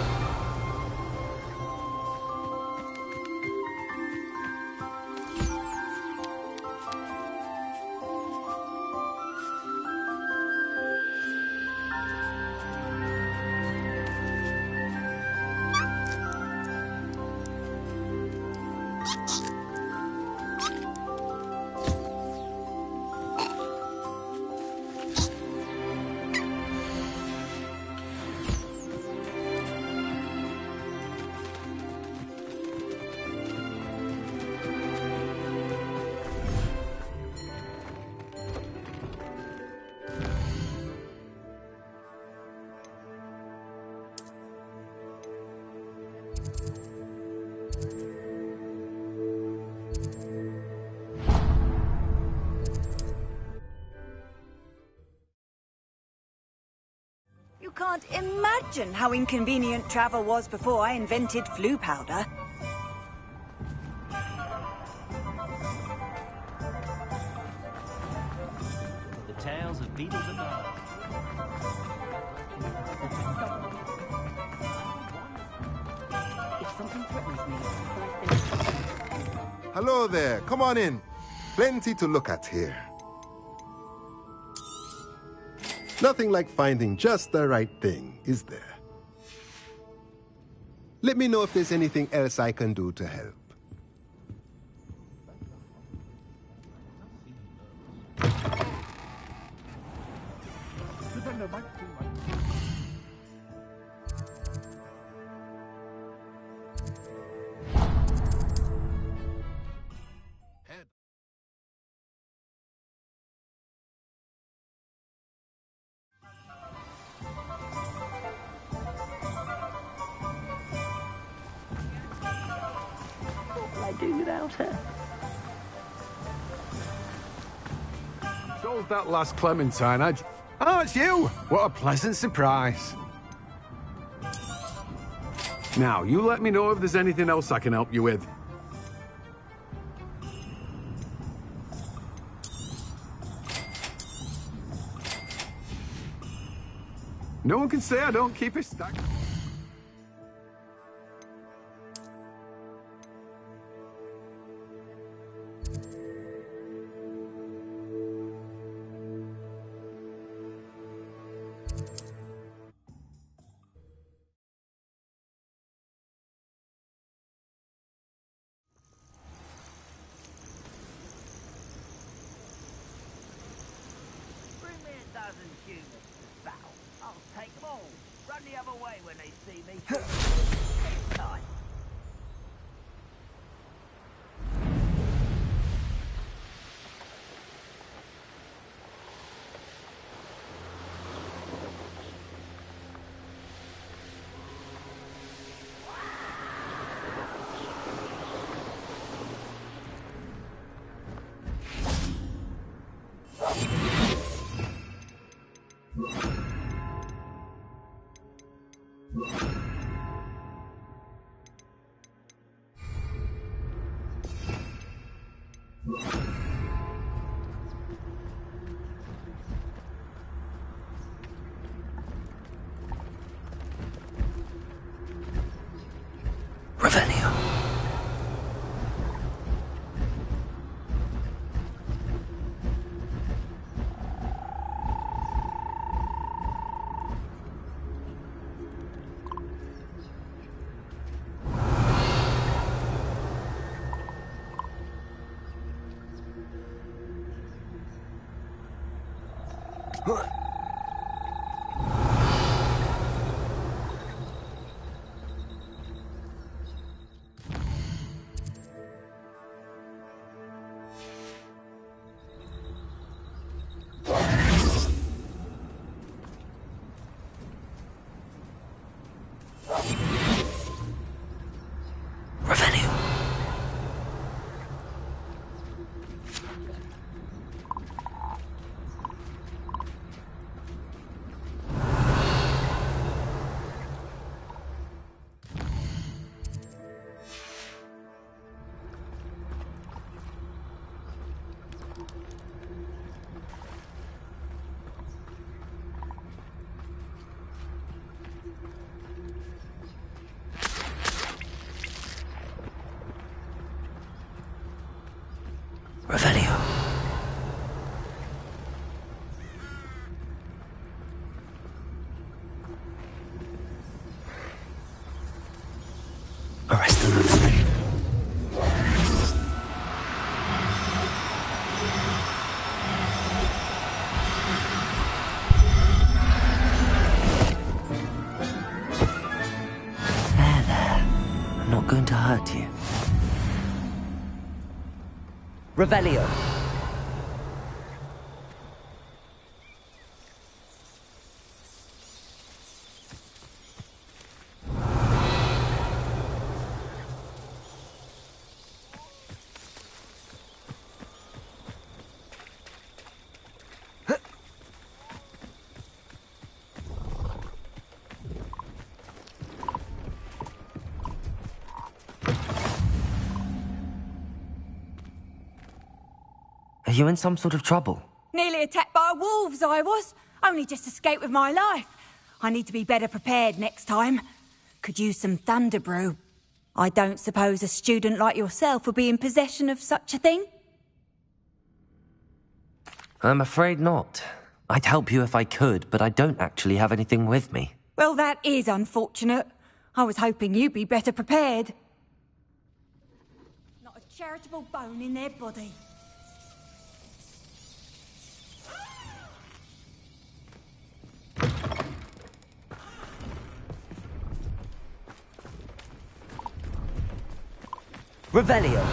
You can't imagine how inconvenient travel was before I invented flu powder. The tales of beetles and dogs. If something threatens me, Hello there. Come on in. Plenty to look at here. Nothing like finding just the right thing, is there? Let me know if there's anything else I can do to help. I do without her. Sold that last Clementine, Oh, it's you! What a pleasant surprise. Now, you let me know if there's anything else I can help you with. No one can say I don't keep it stacked. Bring me a dozen humans to battle. I'll take them all. Run the other way when they see me. Nice. Revelio. Revelio. Arrest them. There. I'm not going to hurt you. Revelio. Are you in some sort of trouble? Nearly attacked by wolves, I was. Only just escaped with my life. I need to be better prepared next time. Could use some thunder brew. I don't suppose a student like yourself would be in possession of such a thing? I'm afraid not. I'd help you if I could, but I don't actually have anything with me. Well, that is unfortunate. I was hoping you'd be better prepared. Not a charitable bone in their body. Revelio.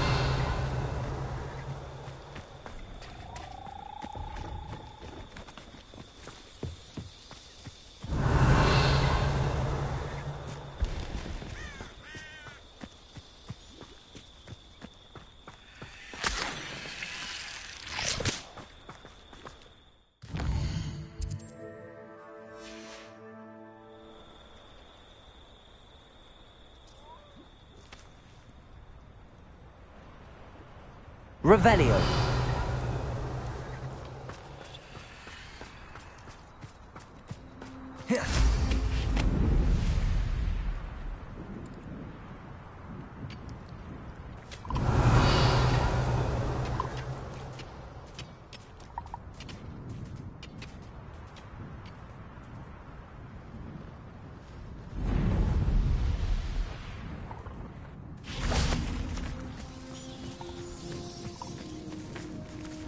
Revelio. Yeah.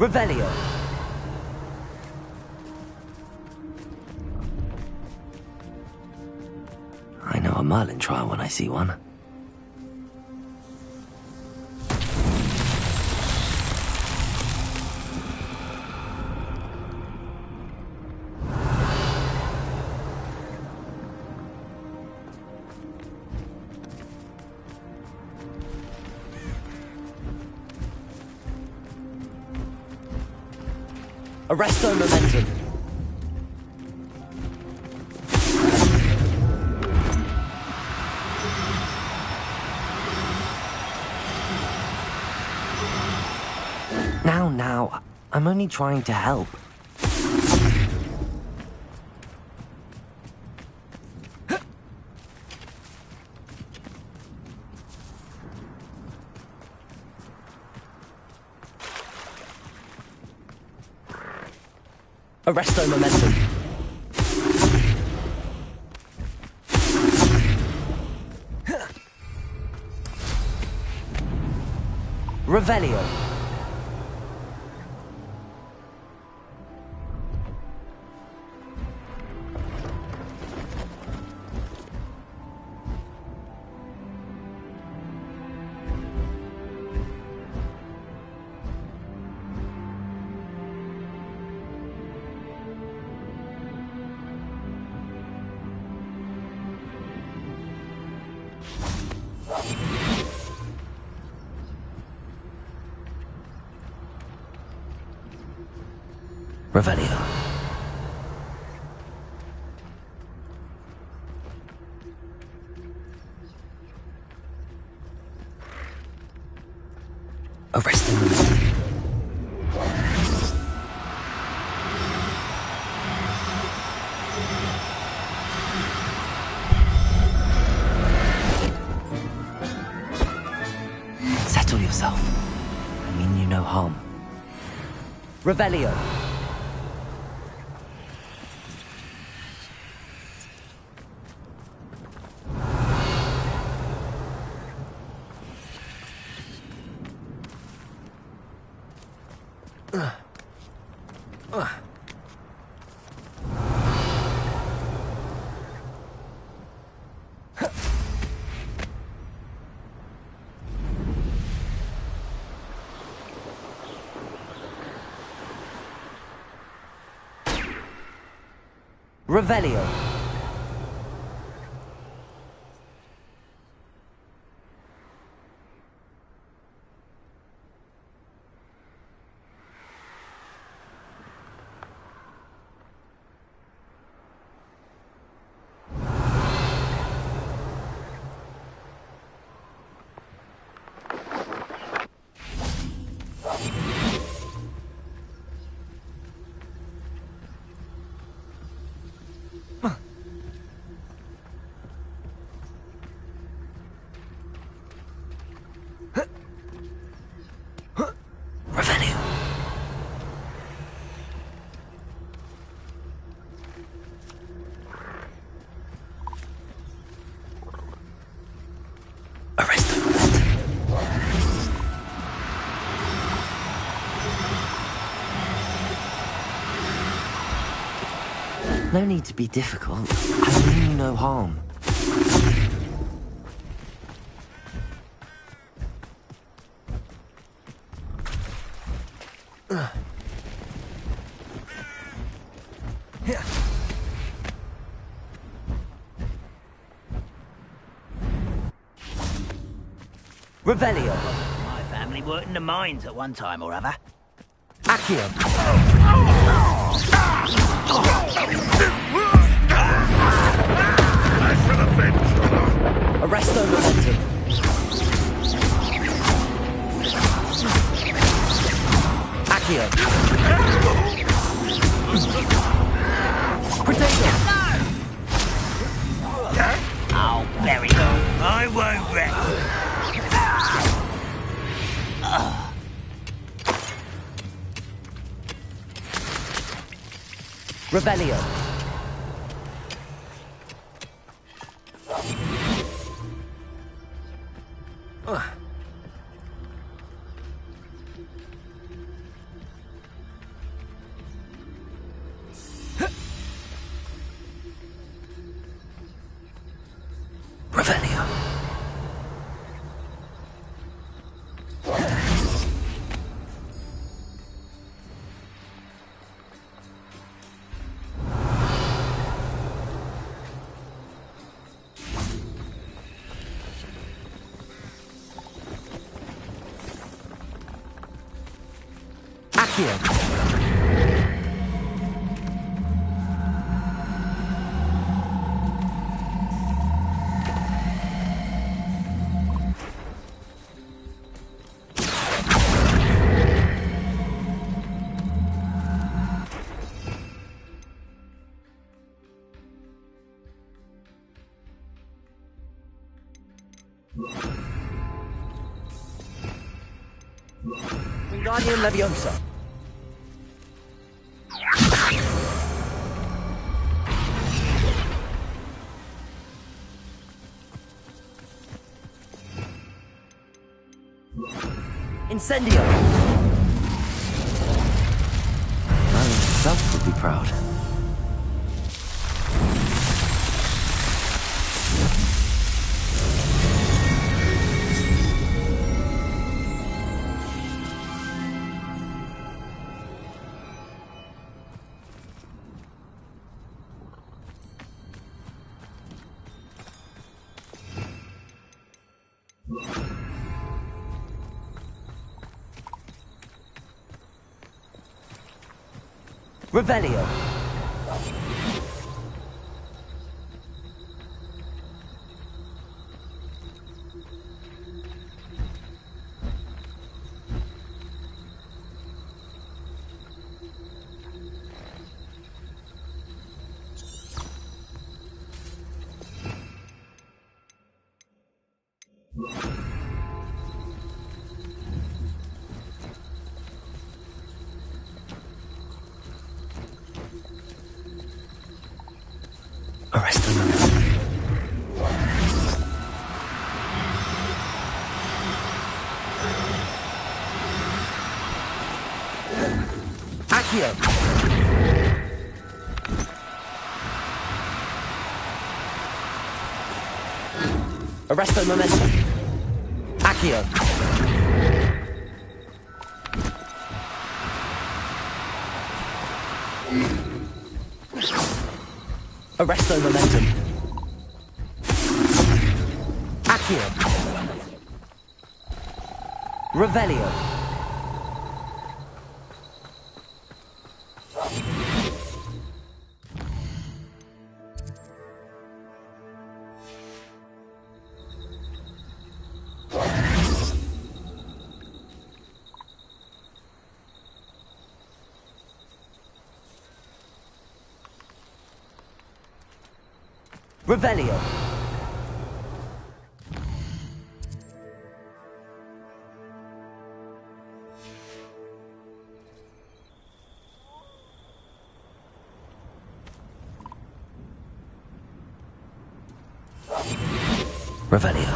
Revelio. I know a Merlin trial when I see one. Arresto momentum. Now, I'm only trying to help. Arresto momentum. Revelio. Revelio. Arresting them. Settle yourself. I mean you no harm. Revelio. Revelio. No need to be difficult. I mean you no harm. Revelio. My family worked in the mines at one time or other. Accio. Arresto momentum. Accio. Potato. I'll bury them. I won't wreck. Revelio. Accio. Wingardium Leviosa. Incendio. Merlin himself would be proud. Revelio. Arrest them. Accio. Arresto Momentum. Accio. Arresto Momentum. Accio. Revelio. Revelio. Revelio.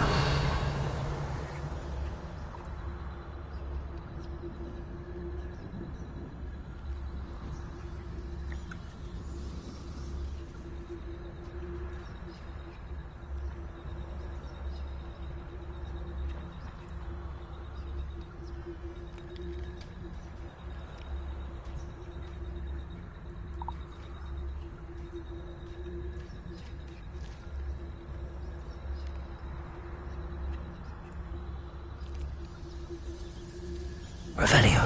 Revelio.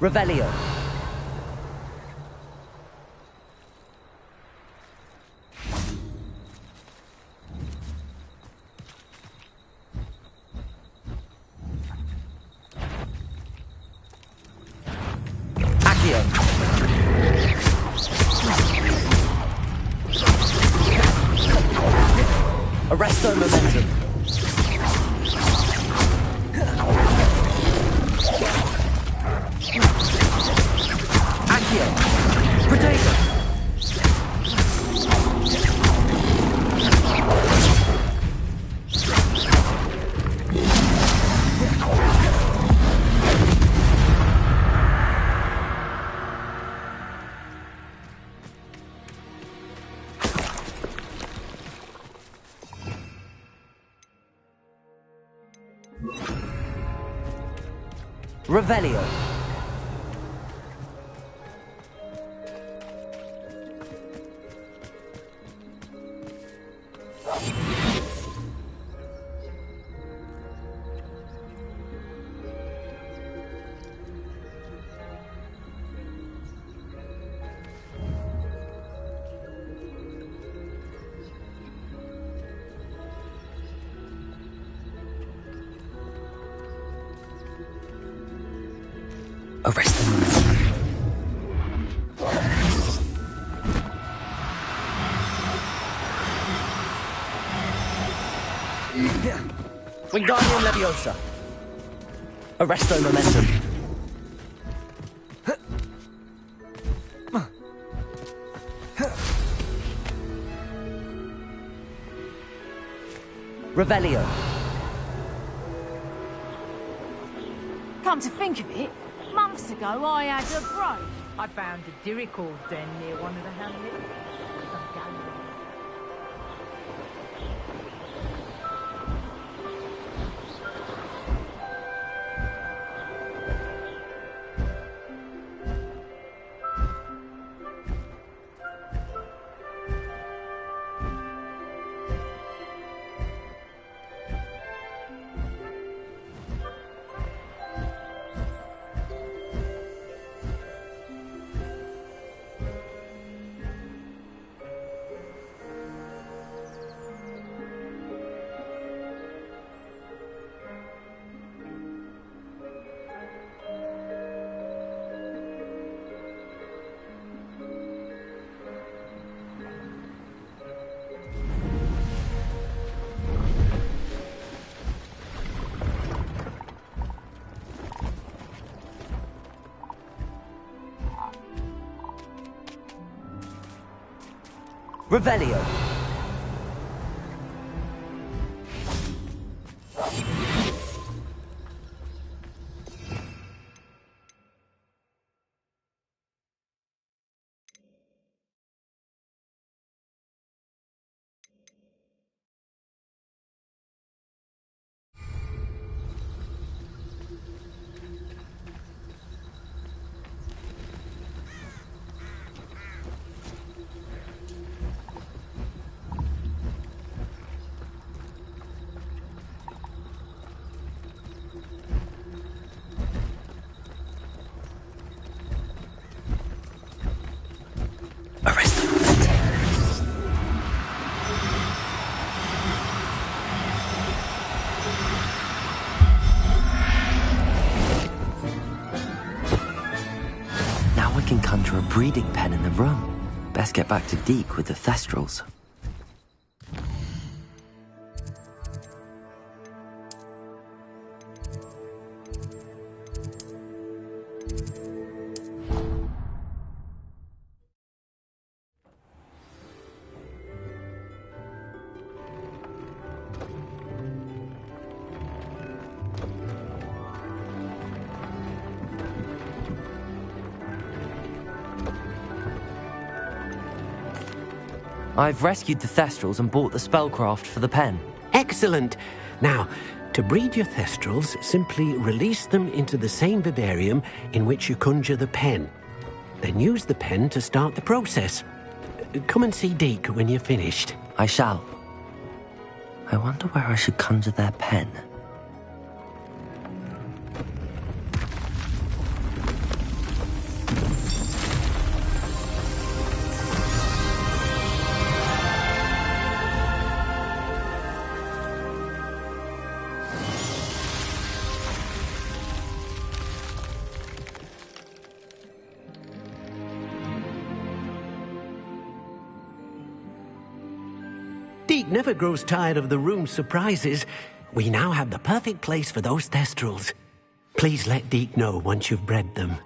Revelio. Accio. Arresto Momentum. Accio! Protego! Revelio. Arrest them. Wingardium Leviosa. Arresto Momentum. Revelio. Come to think of it, months ago I had a break. I found a Dirical's den near one of the hamlets. Revelio. Can conjure a breeding pen in the room. Best get back to Deke with the Thestrals. I've rescued the Thestrals and bought the spellcraft for the pen. Excellent! Now, to breed your Thestrals, simply release them into the same vivarium in which you conjure the pen. Then use the pen to start the process. Come and see Deke when you're finished. I shall. I wonder where I should conjure their pen. Deke never grows tired of the room's surprises. We now have the perfect place for those Thestrals. Please let Deke know once you've bred them.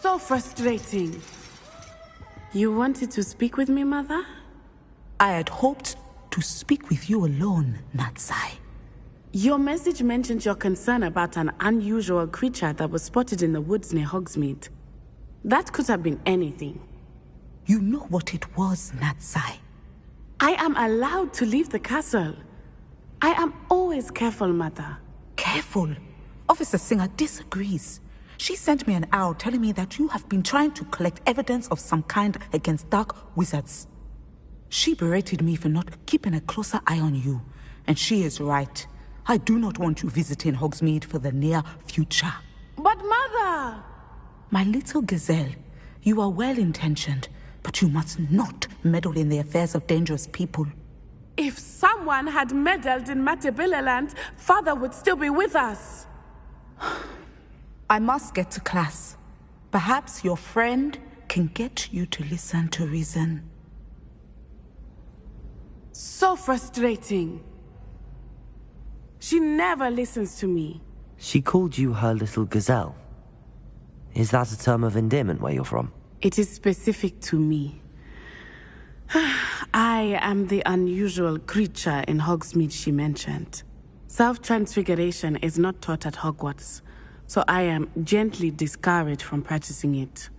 So frustrating. You wanted to speak with me, Mother? I had hoped to speak with you alone, Natsai. Your message mentioned your concern about an unusual creature that was spotted in the woods near Hogsmeade. That could have been anything. You know what it was, Natsai. I am allowed to leave the castle. I am always careful, Mother. Careful? Officer Singer disagrees. She sent me an owl telling me that you have been trying to collect evidence of some kind against dark wizards. She berated me for not keeping a closer eye on you, and she is right. I do not want you visiting Hogsmeade for the near future. But Mother! My little gazelle, you are well-intentioned, but you must not meddle in the affairs of dangerous people. If someone had meddled in Matabeleland, Father would still be with us. I must get to class. Perhaps your friend can get you to listen to reason. So frustrating. She never listens to me. She called you her little gazelle. Is that a term of endearment where you're from? It is specific to me. I am the unusual creature in Hogsmeade she mentioned. Self-transfiguration is not taught at Hogwarts, so I am gently discouraged from practicing it.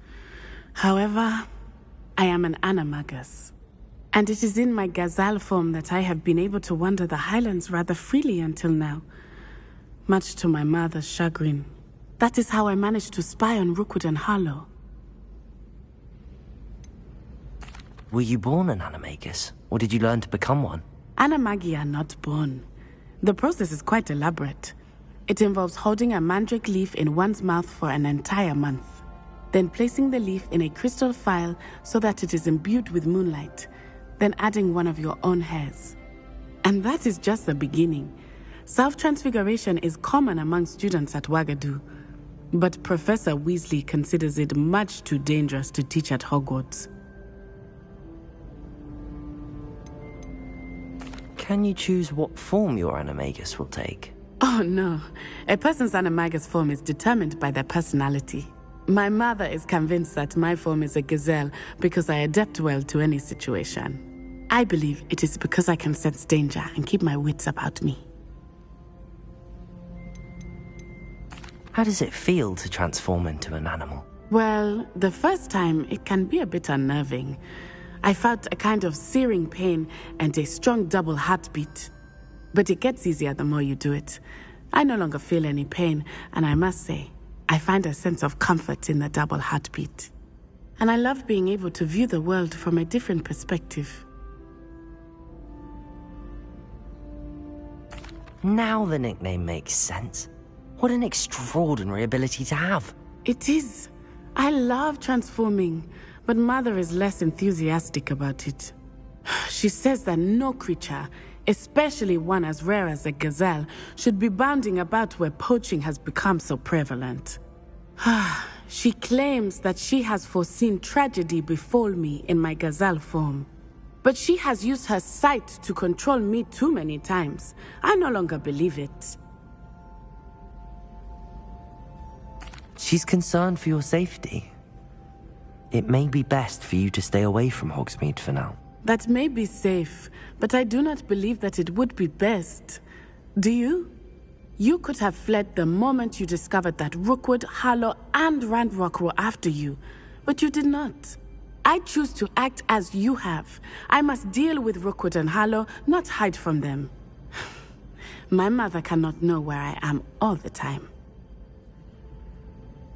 However, I am an animagus, and it is in my gazelle form that I have been able to wander the Highlands rather freely until now, much to my mother's chagrin. That is how I managed to spy on Rookwood and Harlow. Were you born an animagus, or did you learn to become one? Animagi are not born. The process is quite elaborate. It involves holding a mandrake leaf in one's mouth for an entire month, then placing the leaf in a crystal phial so that it is imbued with moonlight, then adding one of your own hairs. And that is just the beginning. Self-transfiguration is common among students at Wagadu, but Professor Weasley considers it much too dangerous to teach at Hogwarts. Can you choose what form your animagus will take? Oh no, a person's animagus form is determined by their personality. My mother is convinced that my form is a gazelle because I adapt well to any situation. I believe it is because I can sense danger and keep my wits about me. How does it feel to transform into an animal? Well, the first time it can be a bit unnerving. I felt a kind of searing pain and a strong double heartbeat. But it gets easier the more you do it. I no longer feel any pain, and I must say, I find a sense of comfort in the double heartbeat. And I love being able to view the world from a different perspective. Now the nickname makes sense. What an extraordinary ability to have. It is. I love transforming, but Mother is less enthusiastic about it. She says that no creature, especially one as rare as a gazelle, should be bounding about where poaching has become so prevalent. She claims that she has foreseen tragedy befall me in my gazelle form. But she has used her sight to control me too many times. I no longer believe it. She's concerned for your safety. It may be best for you to stay away from Hogsmeade for now. That may be safe, but I do not believe that it would be best. Do you? You could have fled the moment you discovered that Rookwood, Harlow, and Ranrock were after you, but you did not. I choose to act as you have. I must deal with Rookwood and Harlow, not hide from them. My mother cannot know where I am all the time.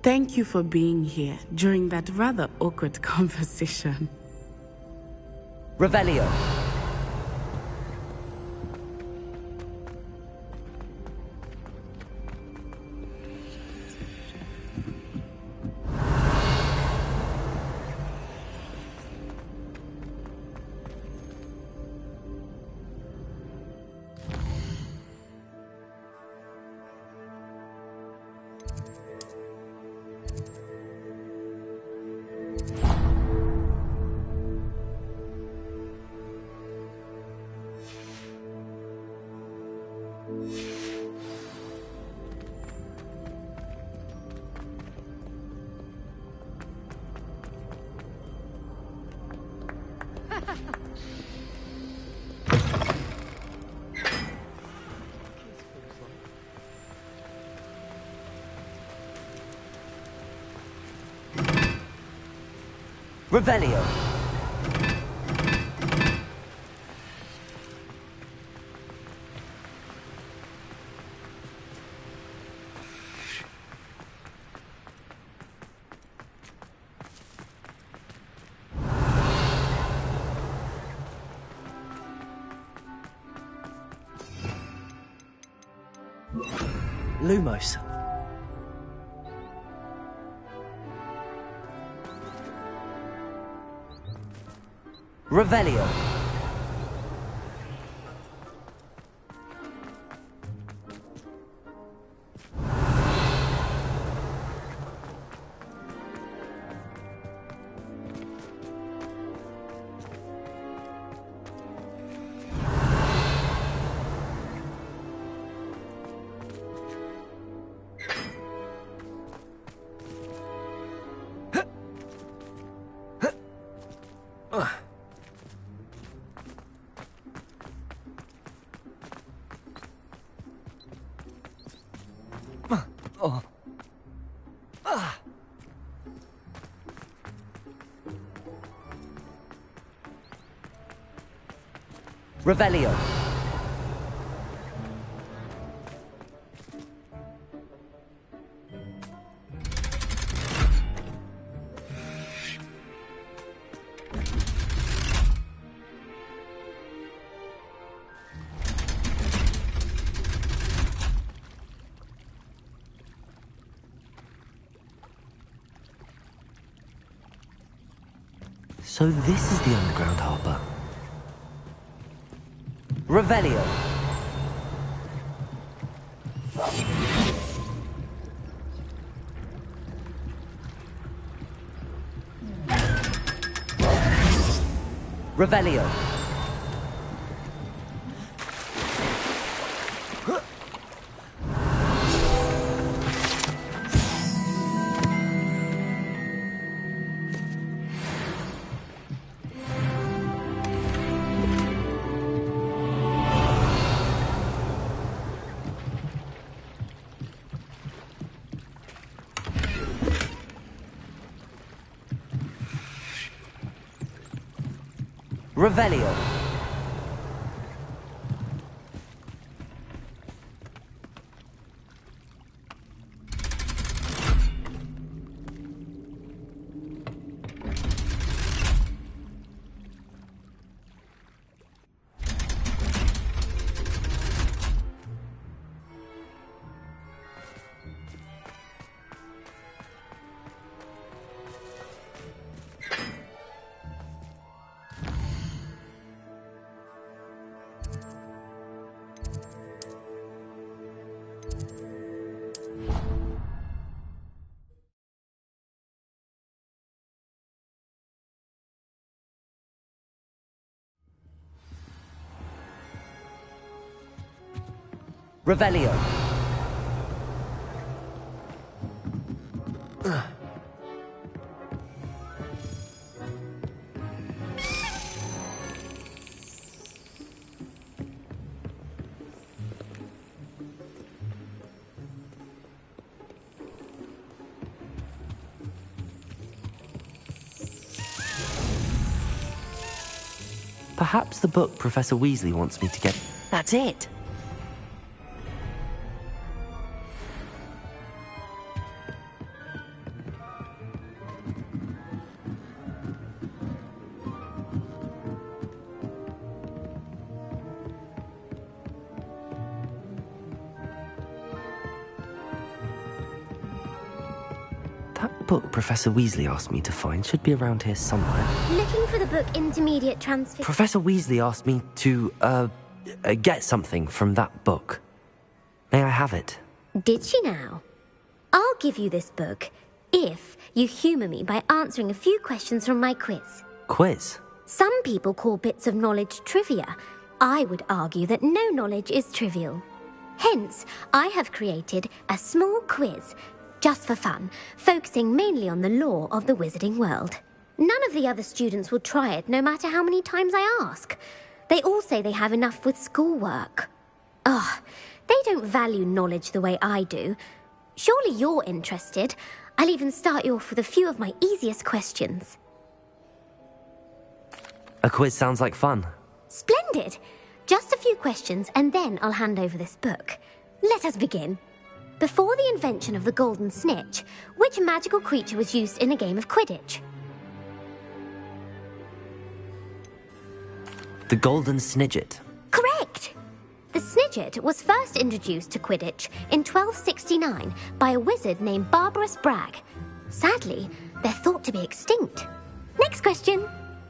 Thank you for being here during that rather awkward conversation. Revelio. Revelio. Lumos. Revelio. Revelio. So this is the underground harbour. Revelio. Revelio. Revelio. Revelio. Perhaps the book Professor Weasley wants me to get... That's it! That book Professor Weasley asked me to find should be around here somewhere. Looking for the book Intermediate Transfer... Professor Weasley asked me to, get something from that book. May I have it? Did she now? I'll give you this book if you humour me by answering a few questions from my quiz. Quiz? Some people call bits of knowledge trivia. I would argue that no knowledge is trivial. Hence, I have created a small quiz, just for fun, focusing mainly on the lore of the wizarding world. None of the other students will try it, no matter how many times I ask. They all say they have enough with schoolwork. Ugh, they don't value knowledge the way I do. Surely you're interested. I'll even start you off with a few of my easiest questions. A quiz sounds like fun. Splendid! Just a few questions, and then I'll hand over this book. Let us begin. Before the invention of the golden snitch, which magical creature was used in a game of Quidditch? The golden snidget. Correct! The snidget was first introduced to Quidditch in 1269 by a wizard named Barbarous Bragg. Sadly, they're thought to be extinct. Next question.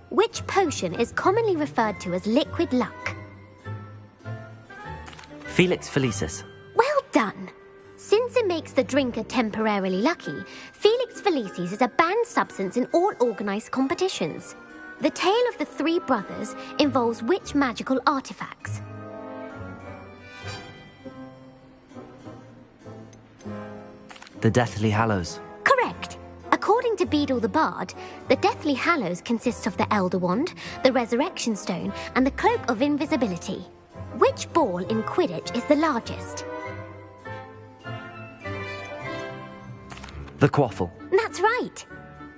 Which potion is commonly referred to as liquid luck? Felix Felicis. Well done! Since it makes the drinker temporarily lucky, Felix Felicis is a banned substance in all organised competitions. The tale of the three brothers involves which magical artifacts? The Deathly Hallows. Correct. According to Beedle the Bard, the Deathly Hallows consists of the Elder Wand, the Resurrection Stone, and the Cloak of Invisibility. Which ball in Quidditch is the largest? The quaffle. That's right.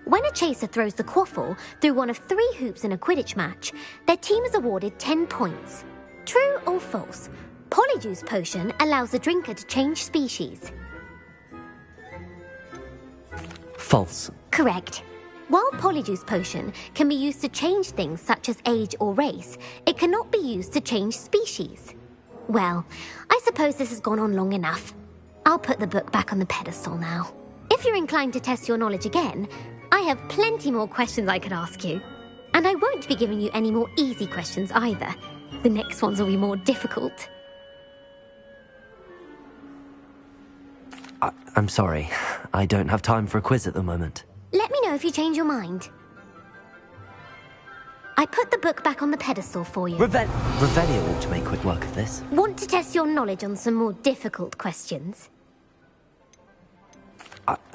When a chaser throws the quaffle through one of 3 hoops in a Quidditch match, their team is awarded 10 points. True or false? Polyjuice Potion allows the drinker to change species. False. Correct. While Polyjuice Potion can be used to change things such as age or race, it cannot be used to change species. Well, I suppose this has gone on long enough. I'll put the book back on the pedestal now. If you're inclined to test your knowledge again, I have plenty more questions I could ask you. And I won't be giving you any more easy questions either. The next ones will be more difficult. I'm sorry. I don't have time for a quiz at the moment. Let me know if you change your mind. I put the book back on the pedestal for you. Revelio ought to make quick work of this. Want to test your knowledge on some more difficult questions?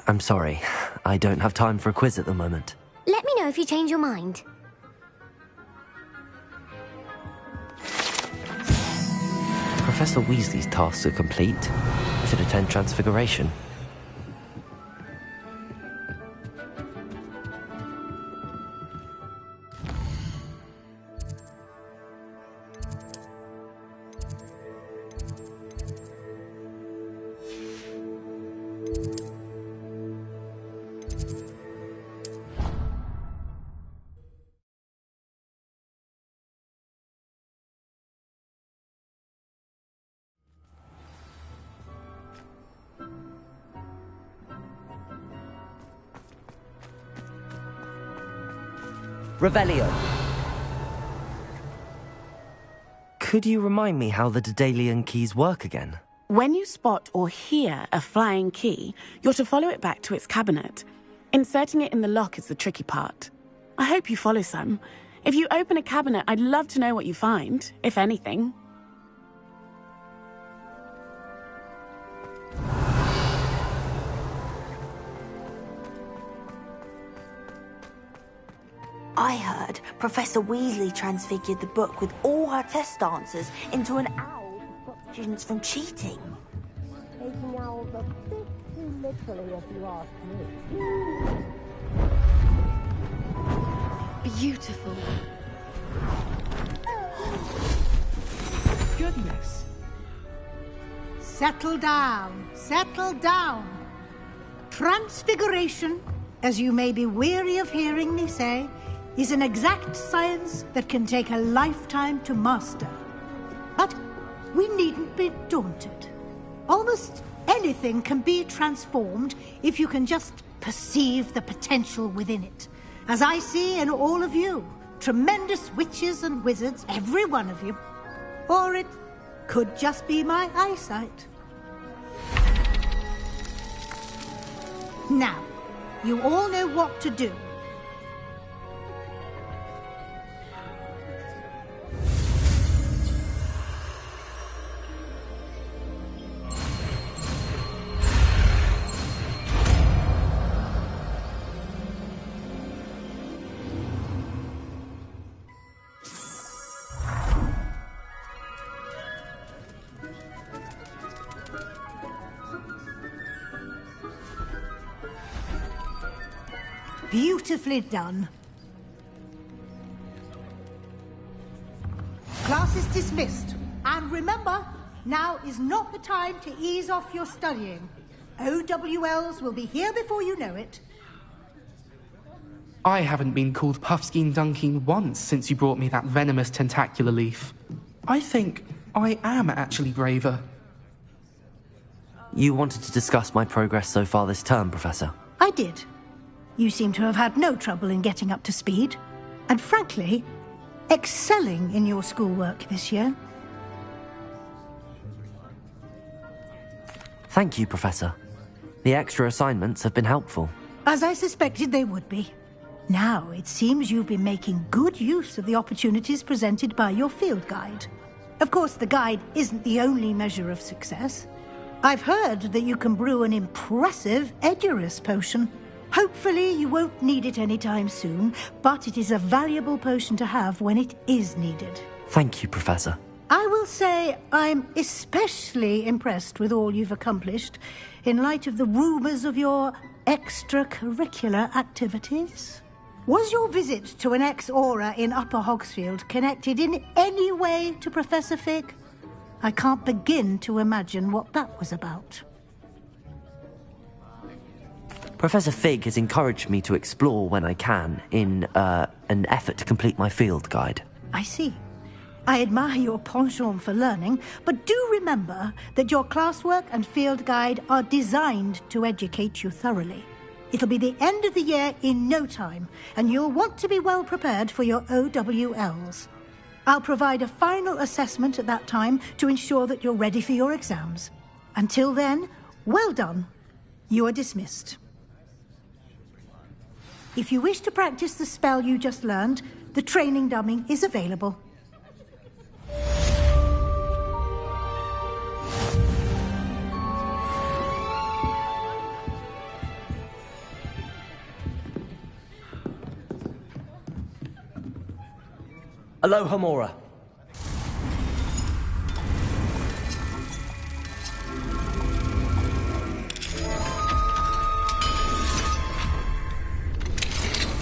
I'm sorry. I don't have time for a quiz at the moment. Let me know if you change your mind. Professor Weasley's tasks are complete. I should attend Transfiguration. Revelio. Could you remind me how the Daedalian keys work again? When you spot or hear a flying key, you're to follow it back to its cabinet. Inserting it in the lock is the tricky part. I hope you follow some. If you open a cabinet, I'd love to know what you find, if anything. I heard Professor Weasley transfigured the book with all her test answers into an owl to stop students from cheating. Taking owls a bit too literally, if you ask me. Beautiful. Goodness. Settle down. Settle down. Transfiguration, as you may be weary of hearing me say, is an exact science that can take a lifetime to master. But we needn't be daunted. Almost anything can be transformed if you can just perceive the potential within it. As I see in all of you, tremendous witches and wizards, every one of you. Or it could just be my eyesight. Now, you all know what to do. Beautifully done. Class is dismissed. And remember, now is not the time to ease off your studying. OWLs will be here before you know it. I haven't been called Puffskein Dunking once since you brought me that venomous tentacular leaf. I think I am actually braver. You wanted to discuss my progress so far this term, Professor? I did. You seem to have had no trouble in getting up to speed. And frankly, excelling in your schoolwork this year. Thank you, Professor. The extra assignments have been helpful. As I suspected they would be. Now, it seems you've been making good use of the opportunities presented by your field guide. Of course, the guide isn't the only measure of success. I've heard that you can brew an impressive Edurus potion. Hopefully you won't need it anytime soon, but it is a valuable potion to have when it is needed. Thank you, Professor. I will say I'm especially impressed with all you've accomplished in light of the rumours of your extracurricular activities. Was your visit to an ex-aura in Upper Hogsfield connected in any way to Professor Fig? I can't begin to imagine what that was about. Professor Fig has encouraged me to explore when I can in an effort to complete my field guide. I see. I admire your penchant for learning, but do remember that your classwork and field guide are designed to educate you thoroughly. It'll be the end of the year in no time, and you'll want to be well prepared for your OWLs. I'll provide a final assessment at that time to ensure that you're ready for your exams. Until then, well done. You are dismissed. If you wish to practice the spell you just learned, the training dummy is available. Aloha Mora.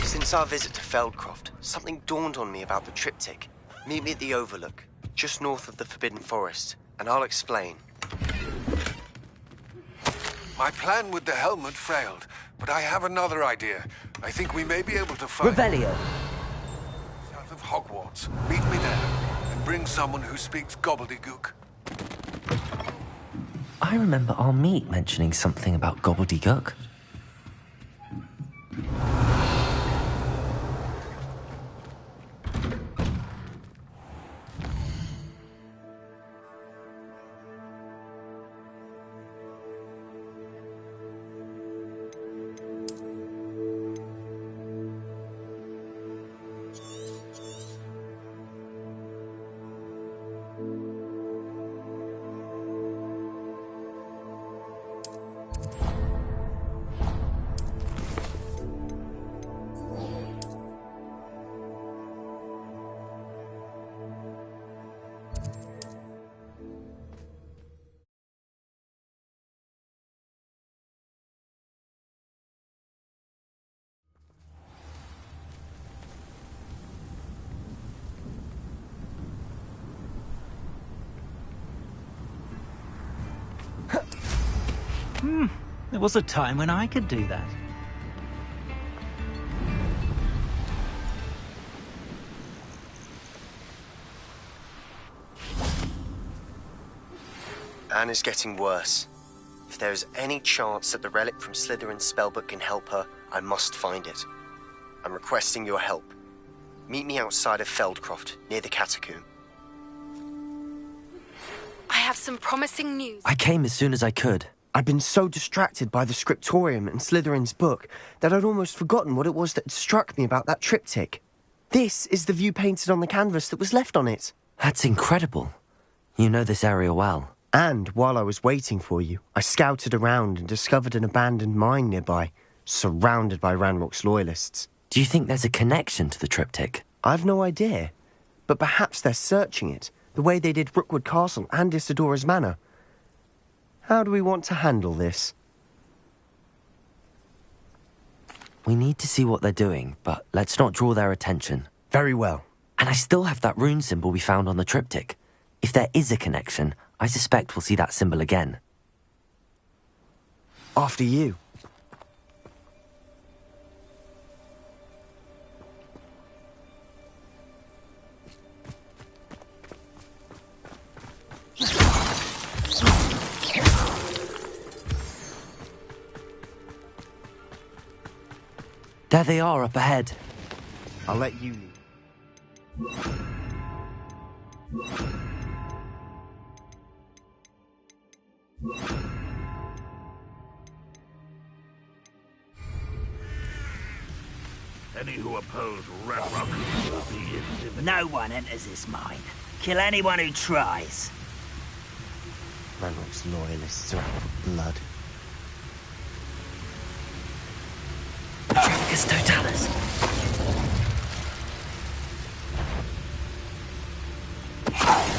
Since our visit to Feldcroft, something dawned on me about the triptych. Meet me at the Overlook, just north of the Forbidden Forest, and I'll explain. My plan with the helmet failed, but I have another idea. I think we may be able to find... Revelio. South of Hogwarts. Meet me there, and bring someone who speaks gobbledygook. I remember our meet mentioning something about gobbledygook. There was a time when I could do that. Anne is getting worse. If there is any chance that the relic from Slytherin's spellbook can help her, I must find it. I'm requesting your help. Meet me outside of Feldcroft, near the catacomb. I have some promising news. I came as soon as I could. I'd been so distracted by the scriptorium and Slytherin's book that I'd almost forgotten what it was that struck me about that triptych. This is the view painted on the canvas that was left on it. That's incredible. You know this area well. And while I was waiting for you, I scouted around and discovered an abandoned mine nearby, surrounded by Ranrock's loyalists. Do you think there's a connection to the triptych? I've no idea, but perhaps they're searching it, the way they did Rookwood Castle and Isidora's Manor. How do we want to handle this? We need to see what they're doing, but let's not draw their attention. Very well. And I still have that rune symbol we found on the triptych. If there is a connection, I suspect we'll see that symbol again. After you. There they are up ahead. I'll let you lead. Any who oppose Ranrock will be intimate. No one enters this mine. Kill anyone who tries. Ranrock's loyalists are out for blood. Patricus Totalis.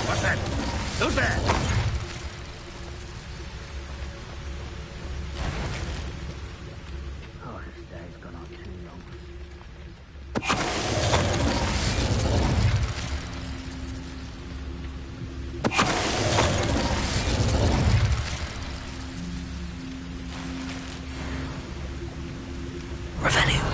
What's that? Who's there? Oh, this day's gone on too long. Revelio.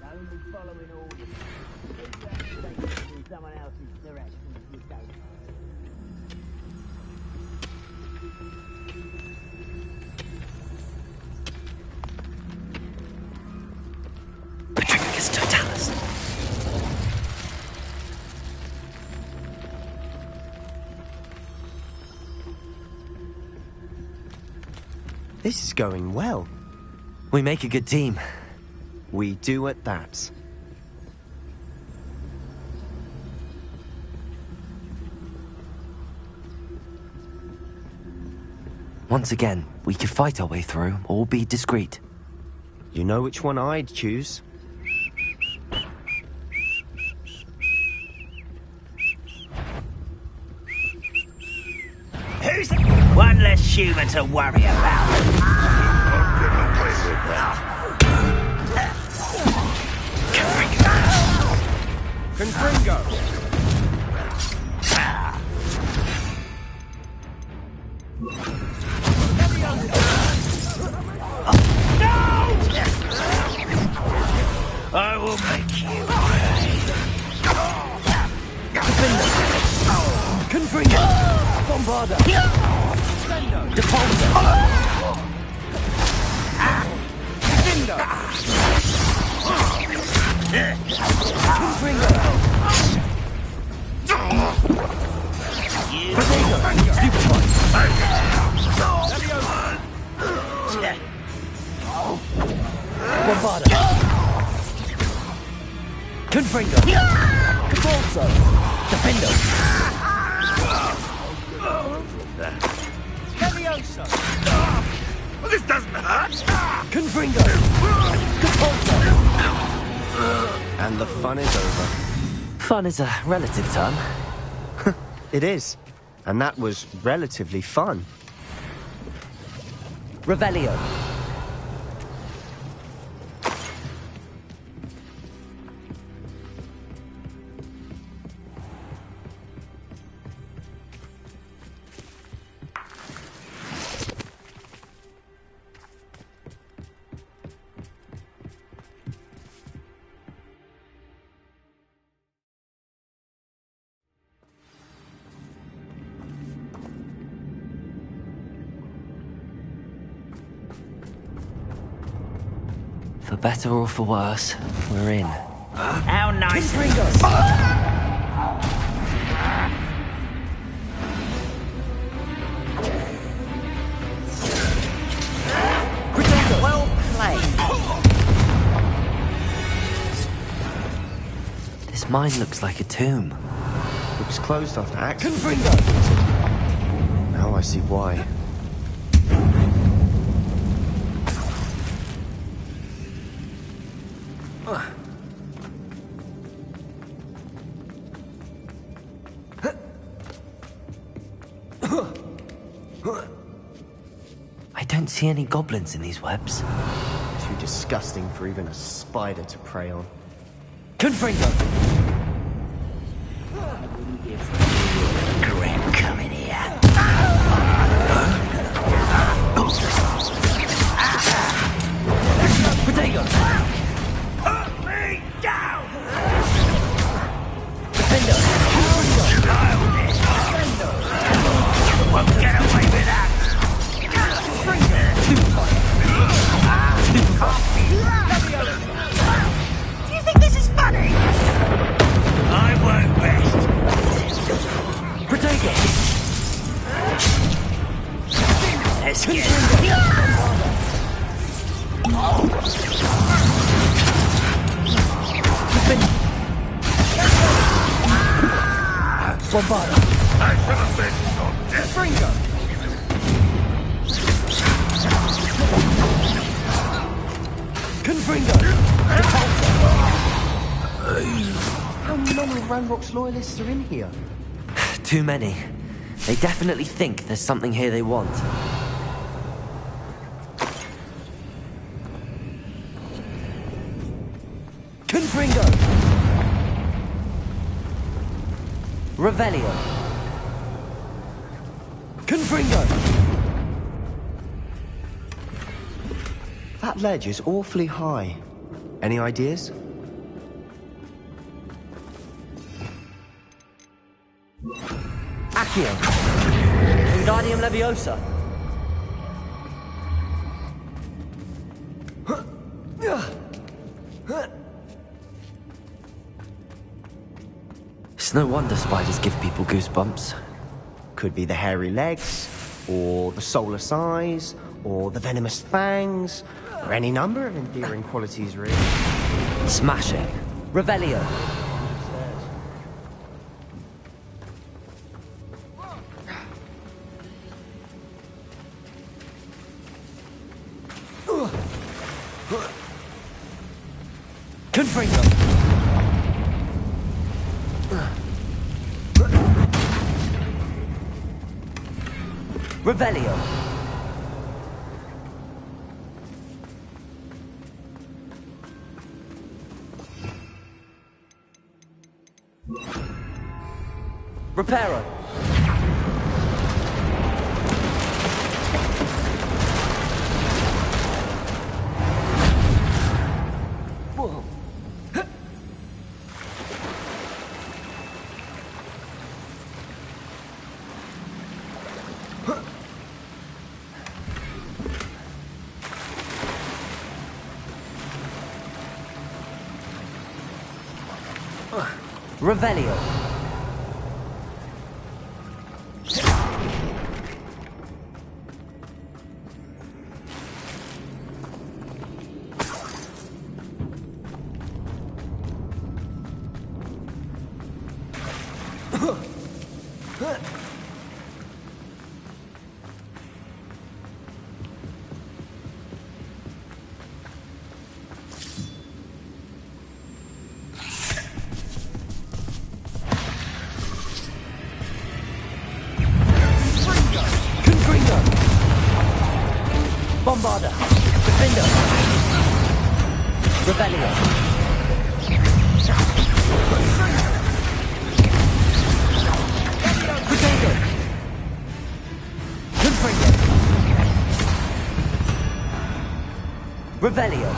Only following orders. If you have to take it in someone else's direction, you don't. Patricus Totalis. This is going well. We make a good team. We do at that. Once again, we could fight our way through or be discreet. You know which one I'd choose. Who's one less human to worry about? Confringo! I will make you pay. Confringo! Bombarda! Depulso! Defender! Confringo! Potato! Stupefy! Bombarda! Confringo! Depulso! Defender! Leviosa! Well, this doesn't hurt! Confringo! Depulso! And the fun is over. Fun is a relative term. It is. And that was relatively fun. Revelio. For better or for worse, we're in. How nice. Well played. This mine looks like a tomb. It was closed after accident. Now I see why. I don't see any goblins in these webs. Too disgusting for even a spider to prey on. Confringo! Grim coming here. Potato! Put me down! Defender! Won't get away with that! Do you think this is funny? I won't rest. Potato! Let's get Bombarda! I should have been so dead. Fringo! Confringo! How many Ranrock's loyalists are in here? Too many. They definitely think there's something here they want. Confringo! Revelio! Confringo! That ledge is awfully high. Any ideas? Accio! Wingardium Leviosa! It's no wonder spiders give people goosebumps. Could be the hairy legs, or the soulless eyes, or the venomous fangs, or any number of endearing qualities, really. Smash it! Revelio! Confringo! Revelio! Reparo! Whoa. Revelio! Bombarda! Defender! Revelio! Potato! Confringo! Revelio!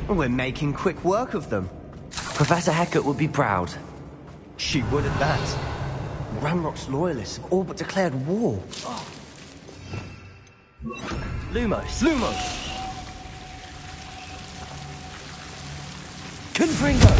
We're making quick work of them. Professor Hecat would be proud. She would at that. Ranrock's loyalists have all but declared war. Lumos! Lumos! Confringo!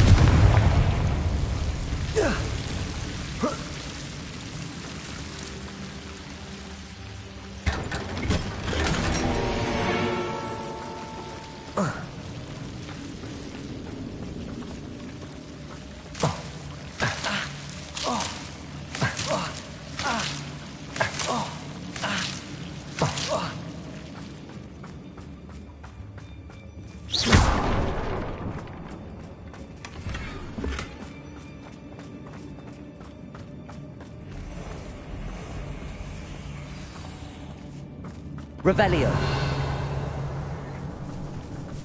Revelio.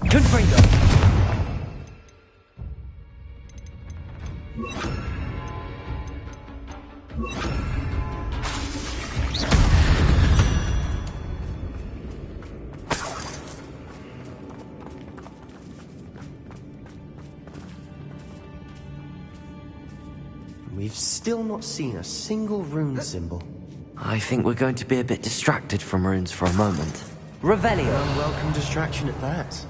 Confringo. We've still not seen a single rune symbol. I think we're going to be a bit distracted from runes for a moment. Revelio! An unwelcome distraction at that.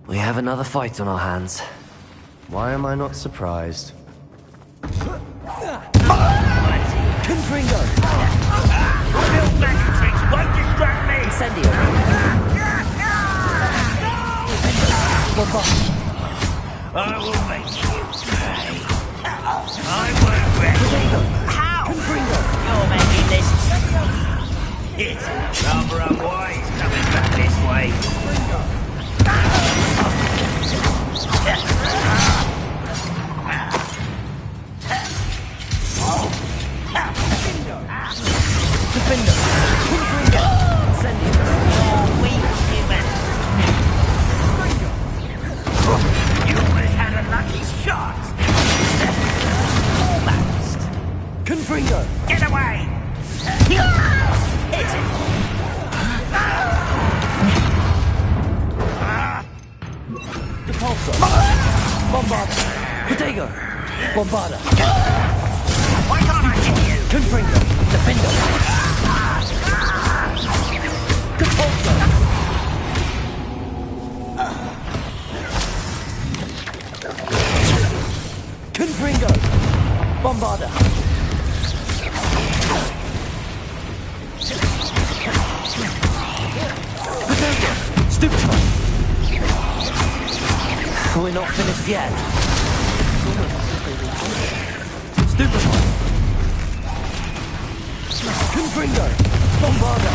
We have another fight on our hands. Why am I not surprised? Confringo! Build magic tricks won't distract me! Incendio! I will make you pay. I won't rest. How? You're making this. It's rather unwise coming back this way. Defender! Confringo! Incendio! You're weak, human. You almost had a lucky shot. Almost. Confringo! Get away! Hit it! Depulso! Bombarda! Protego! Bombarda! Why can't I hit you? Confringo! Defender! Depulso! Confringo! Bombarda! Stupefy! We're not finished yet. Stupefy! Confringo! Bombarda!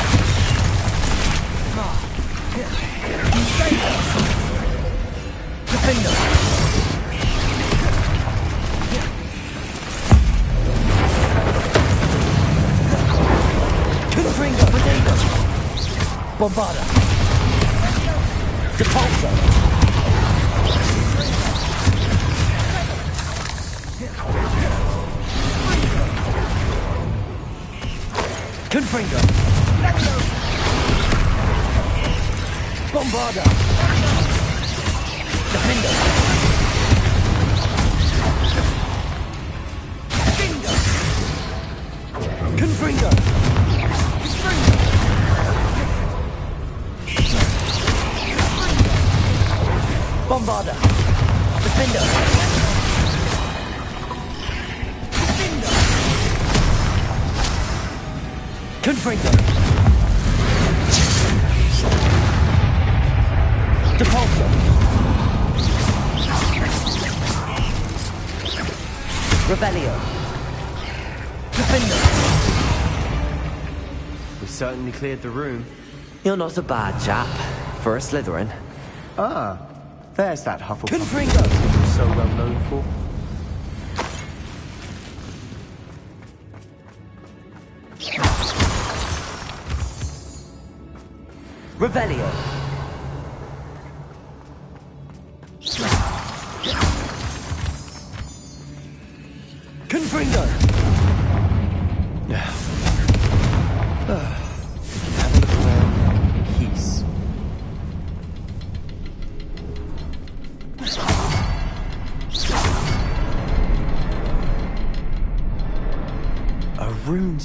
Defender! Confringo! Potato! Bombarda! Depulso! Confringo! Bombarda! Defender! Confringo! Bombarda! Defender! Confringo! Depulso! Revelio! Defender! We certainly cleared the room. You're not a bad chap for a Slytherin. Ah, there's that Hufflepuff Confringo! you're so well known for. Revelio! Confringo! Have a look around. Peace.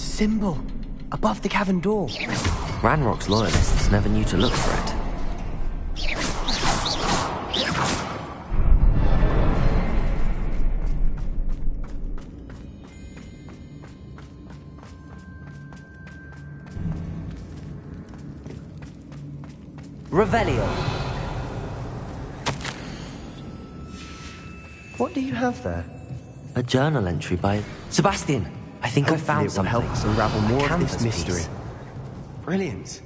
symbol above the cavern door. Ranrock's loyalists never knew to look for it. Revelio. What do you have there? A journal entry by Sebastian. I think I found it will something. help us unravel more of Canvas this mystery. piece. Brilliant.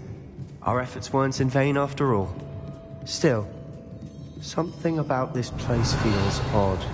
Our efforts weren't in vain after all. Still, something about this place feels odd.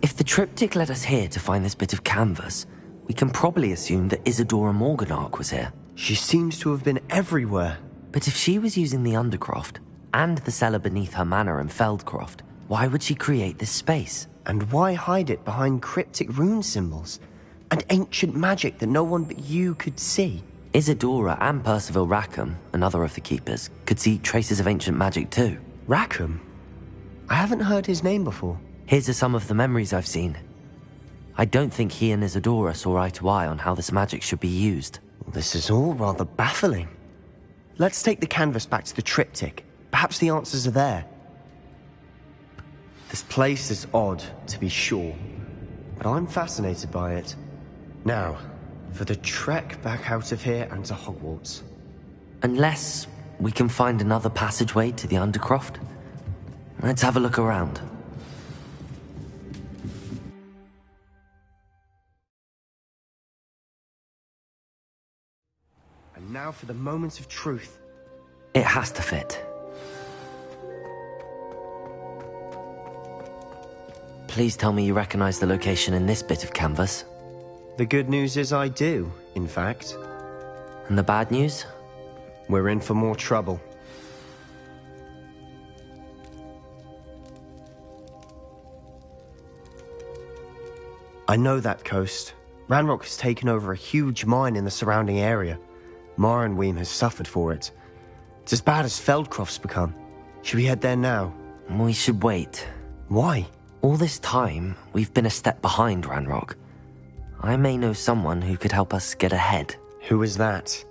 If the triptych led us here to find this bit of canvas, we can probably assume that Isadora Morganach was here. She seems to have been everywhere. But if she was using the Undercroft, and the cellar beneath her manor in Feldcroft, why would she create this space? And why hide it behind cryptic rune symbols? And ancient magic that no one but you could see? Isadora and Percival Rackham, another of the keepers, could see traces of ancient magic too. Rackham? I haven't heard his name before. Here's are some of the memories I've seen. I don't think he and Isadora saw eye to eye on how this magic should be used. This is all rather baffling. Let's take the canvas back to the triptych. Perhaps the answers are there. This place is odd, to be sure, but I'm fascinated by it. Now, for the trek back out of here and to Hogwarts. Unless we can find another passageway to the Undercroft. Let's have a look around. And now for the moment of truth. It has to fit. Please tell me you recognize the location in this bit of canvas. The good news is I do, in fact. And the bad news? We're in for more trouble. I know that coast. Ranrock has taken over a huge mine in the surrounding area. Morinweem has suffered for it. It's as bad as Feldcroft's become. Should we head there now? We should wait. Why? All this time, we've been a step behind Ranrock. I may know someone who could help us get ahead. Who is that?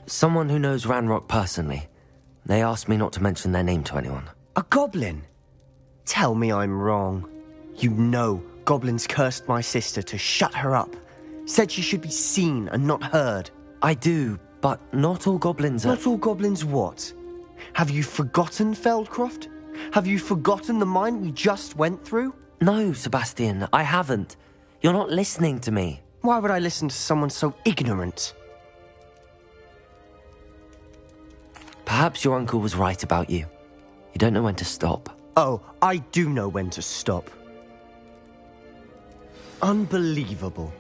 Someone who knows Ranrock personally. They asked me not to mention their name to anyone. A goblin? Tell me I'm wrong. You know goblins cursed my sister to shut her up. Said she should be seen and not heard. I do, but not all goblins are... Not all goblins what? Have you forgotten Feldcroft? Have you forgotten the mine we just went through? No, Sebastian, I haven't. You're not listening to me. Why would I listen to someone so ignorant? Perhaps your uncle was right about you. You don't know when to stop. Oh, I do know when to stop. Unbelievable.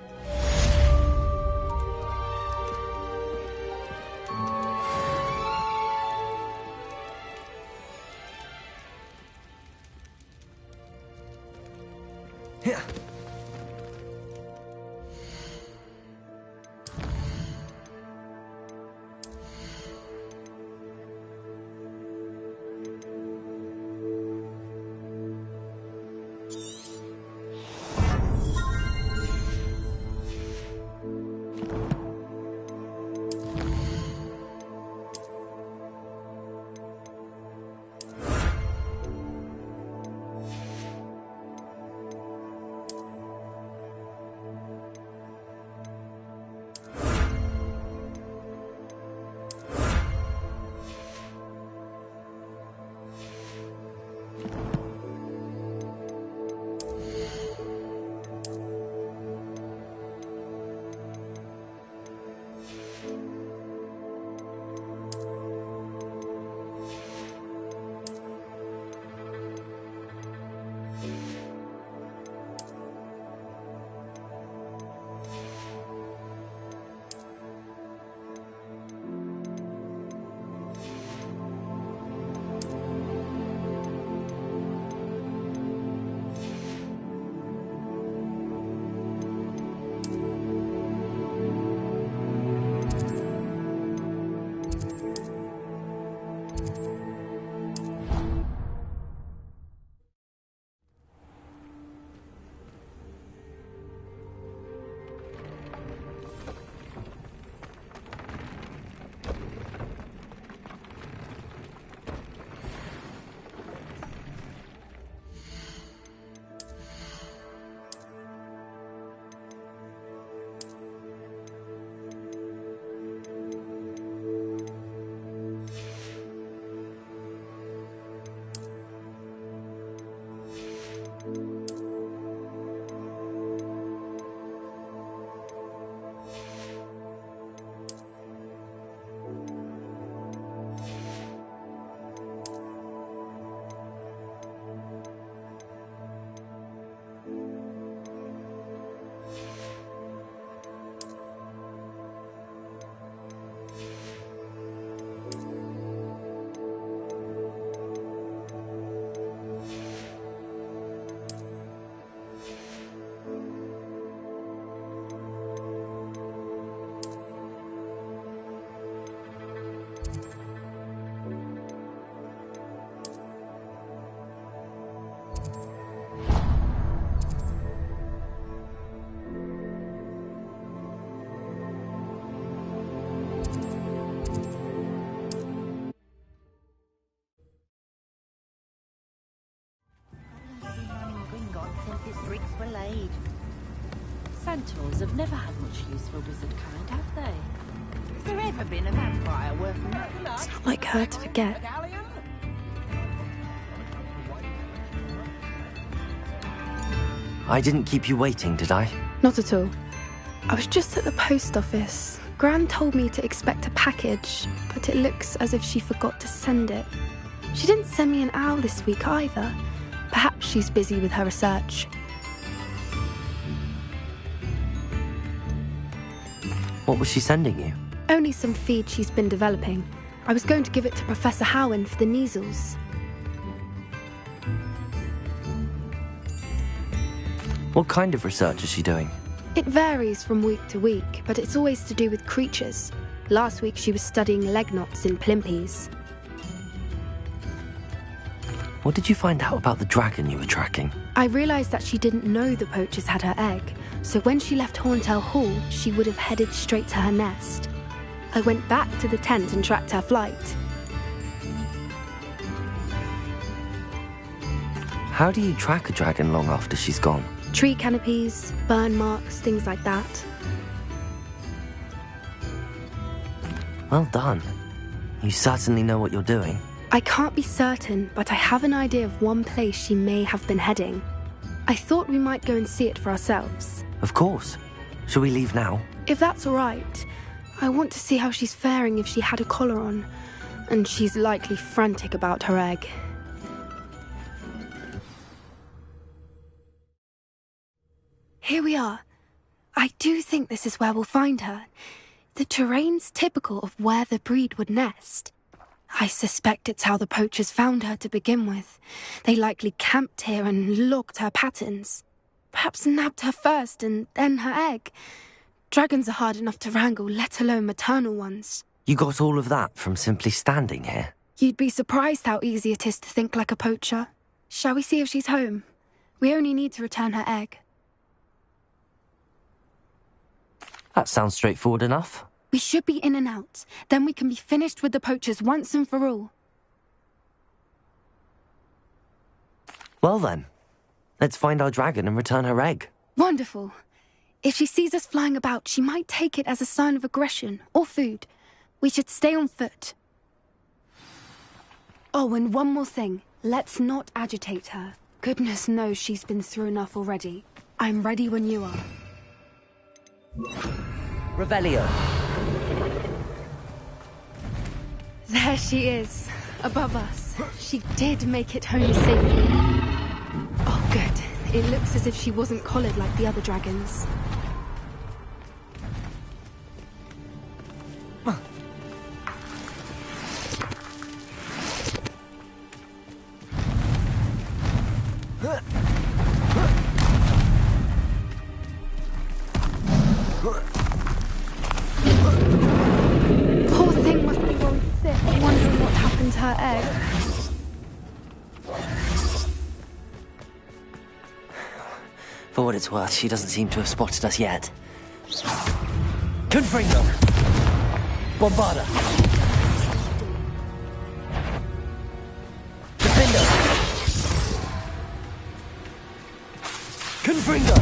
centaurs have never had much use for wizard kind, have they? Has there ever been a vampire worth nothing? It's not like her to forget. I didn't keep you waiting, did I? Not at all. I was just at the post office. Gran told me to expect a package, but it looks as if she forgot to send it. She didn't send me an owl this week either. Perhaps she's busy with her research. What was she sending you? Only some feed she's been developing. I was going to give it to Professor Howin for the measles. What kind of research is she doing? It varies from week to week, but it's always to do with creatures. Last week she was studying leg knots in plimpies. What did you find out about the dragon you were tracking? I realised that she didn't know the poachers had her egg, so when she left Horntail Hall, she would have headed straight to her nest. I went back to the tent and tracked her flight. How do you track a dragon long after she's gone? Tree canopies, burn marks, things like that. Well done. You certainly know what you're doing. I can't be certain, but I have an idea of one place she may have been heading. I thought we might go and see it for ourselves. Of course. Shall we leave now? If that's all right. I want to see how she's faring if she had a collar on. And she's likely frantic about her egg. Here we are. I do think this is where we'll find her. The terrain's typical of where the breed would nest. I suspect it's how the poachers found her to begin with. They likely camped here and logged her patterns. Perhaps nabbed her first and then her egg. Dragons are hard enough to wrangle, let alone maternal ones. You got all of that from simply standing here? You'd be surprised how easy it is to think like a poacher. Shall we see if she's home? We only need to return her egg. That sounds straightforward enough. We should be in and out. Then we can be finished with the poachers once and for all. Well then, let's find our dragon and return her egg. Wonderful. If she sees us flying about, she might take it as a sign of aggression or food. We should stay on foot. Oh, and one more thing. Let's not agitate her. Goodness knows she's been through enough already. I'm ready when you are. Revelio. There she is, above us. She did make it home safely. Oh, good. It looks as if she wasn't collared like the other dragons. Poor thing must be worried sick, wondering what happened to her egg. For what it's worth, she doesn't seem to have spotted us yet. Confringo! Bombarda! Defendo! Confringo!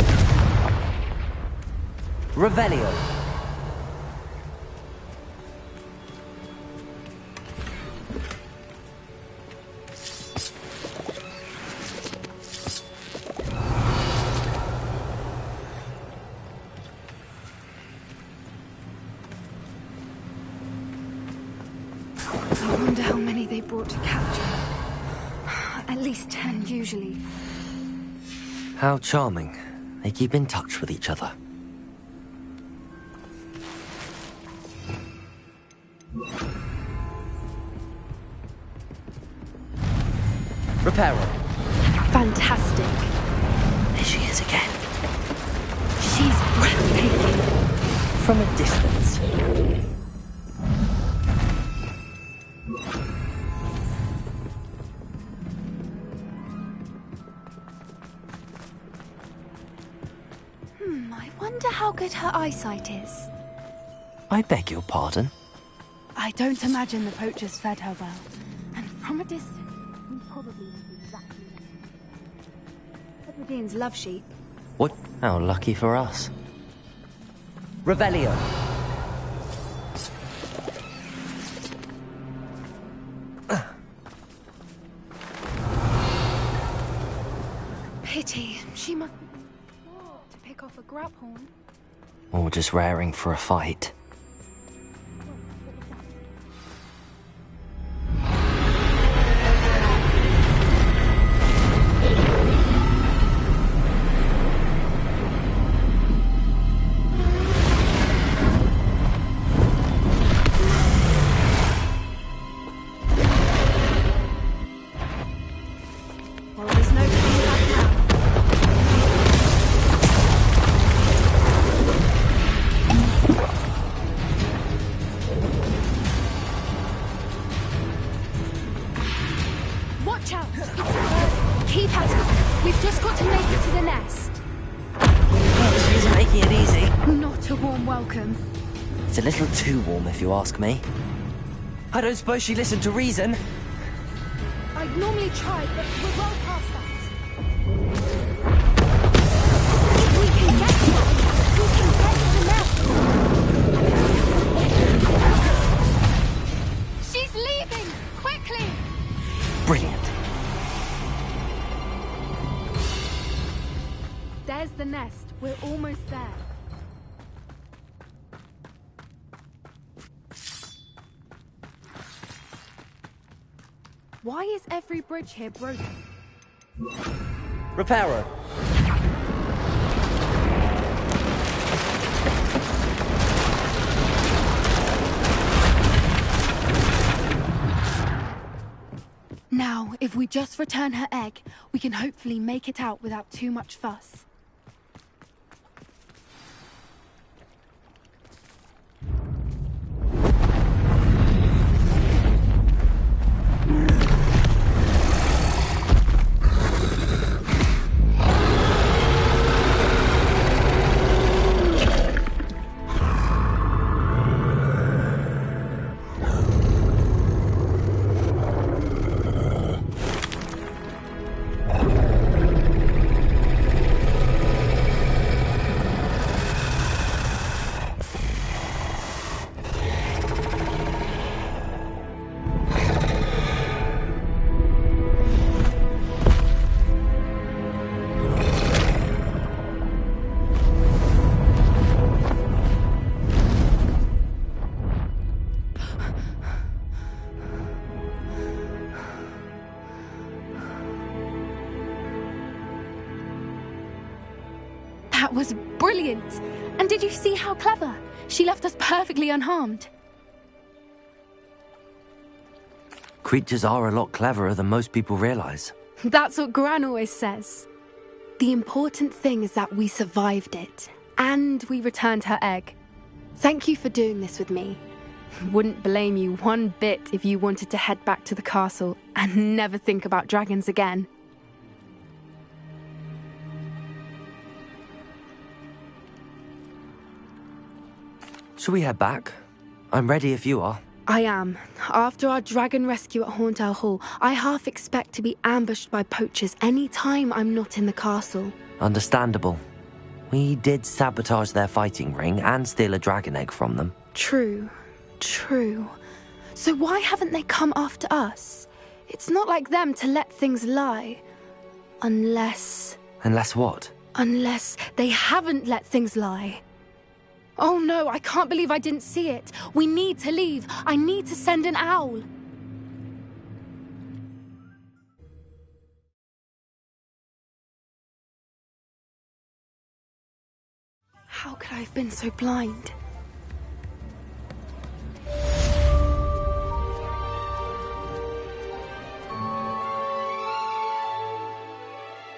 Revelio! I wonder how many they brought to capture. At least 10, usually. How charming. They keep in touch with each other. Reparo. Fantastic. There she is again. She's breathtaking. From a distance. I wonder how good her eyesight is. I beg your pardon? I don't imagine the poachers fed her well. And from a distance, we probably look exactly like Hebrideans love sheep. What? How lucky for us. Revelio. Pity. She must to pick off a grabhorn. Or just raring for a fight. Well, there's no coming back now. Watch out! It's a bird. Keep at it. We've just got to make it to the nest. She's making it easy. Not a warm welcome. It's a little too warm, if you ask me. I don't suppose she listened to reason. I'd normally try, but we're well past that. If we can get to it, we can get to the nest. She's leaving! Quickly! Brilliant. There's the nest. We're almost there. Why is every bridge here broken? Reparo. Now, if we just return her egg, we can hopefully make it out without too much fuss. That was brilliant! And did you see how clever? She left us perfectly unharmed. Creatures are a lot cleverer than most people realize. That's what Gran always says. The important thing is that we survived it, and we returned her egg. Thank you for doing this with me. Wouldn't blame you one bit if you wanted to head back to the castle and never think about dragons again. Shall we head back? I'm ready if you are. I am. After our dragon rescue at Hauntowl Hall, I half expect to be ambushed by poachers any time I'm not in the castle. Understandable. We did sabotage their fighting ring and steal a dragon egg from them. True. True. So why haven't they come after us? It's not like them to let things lie. Unless... Unless what? Unless they haven't let things lie. Oh no, I can't believe I didn't see it. We need to leave. I need to send an owl. How could I have been so blind?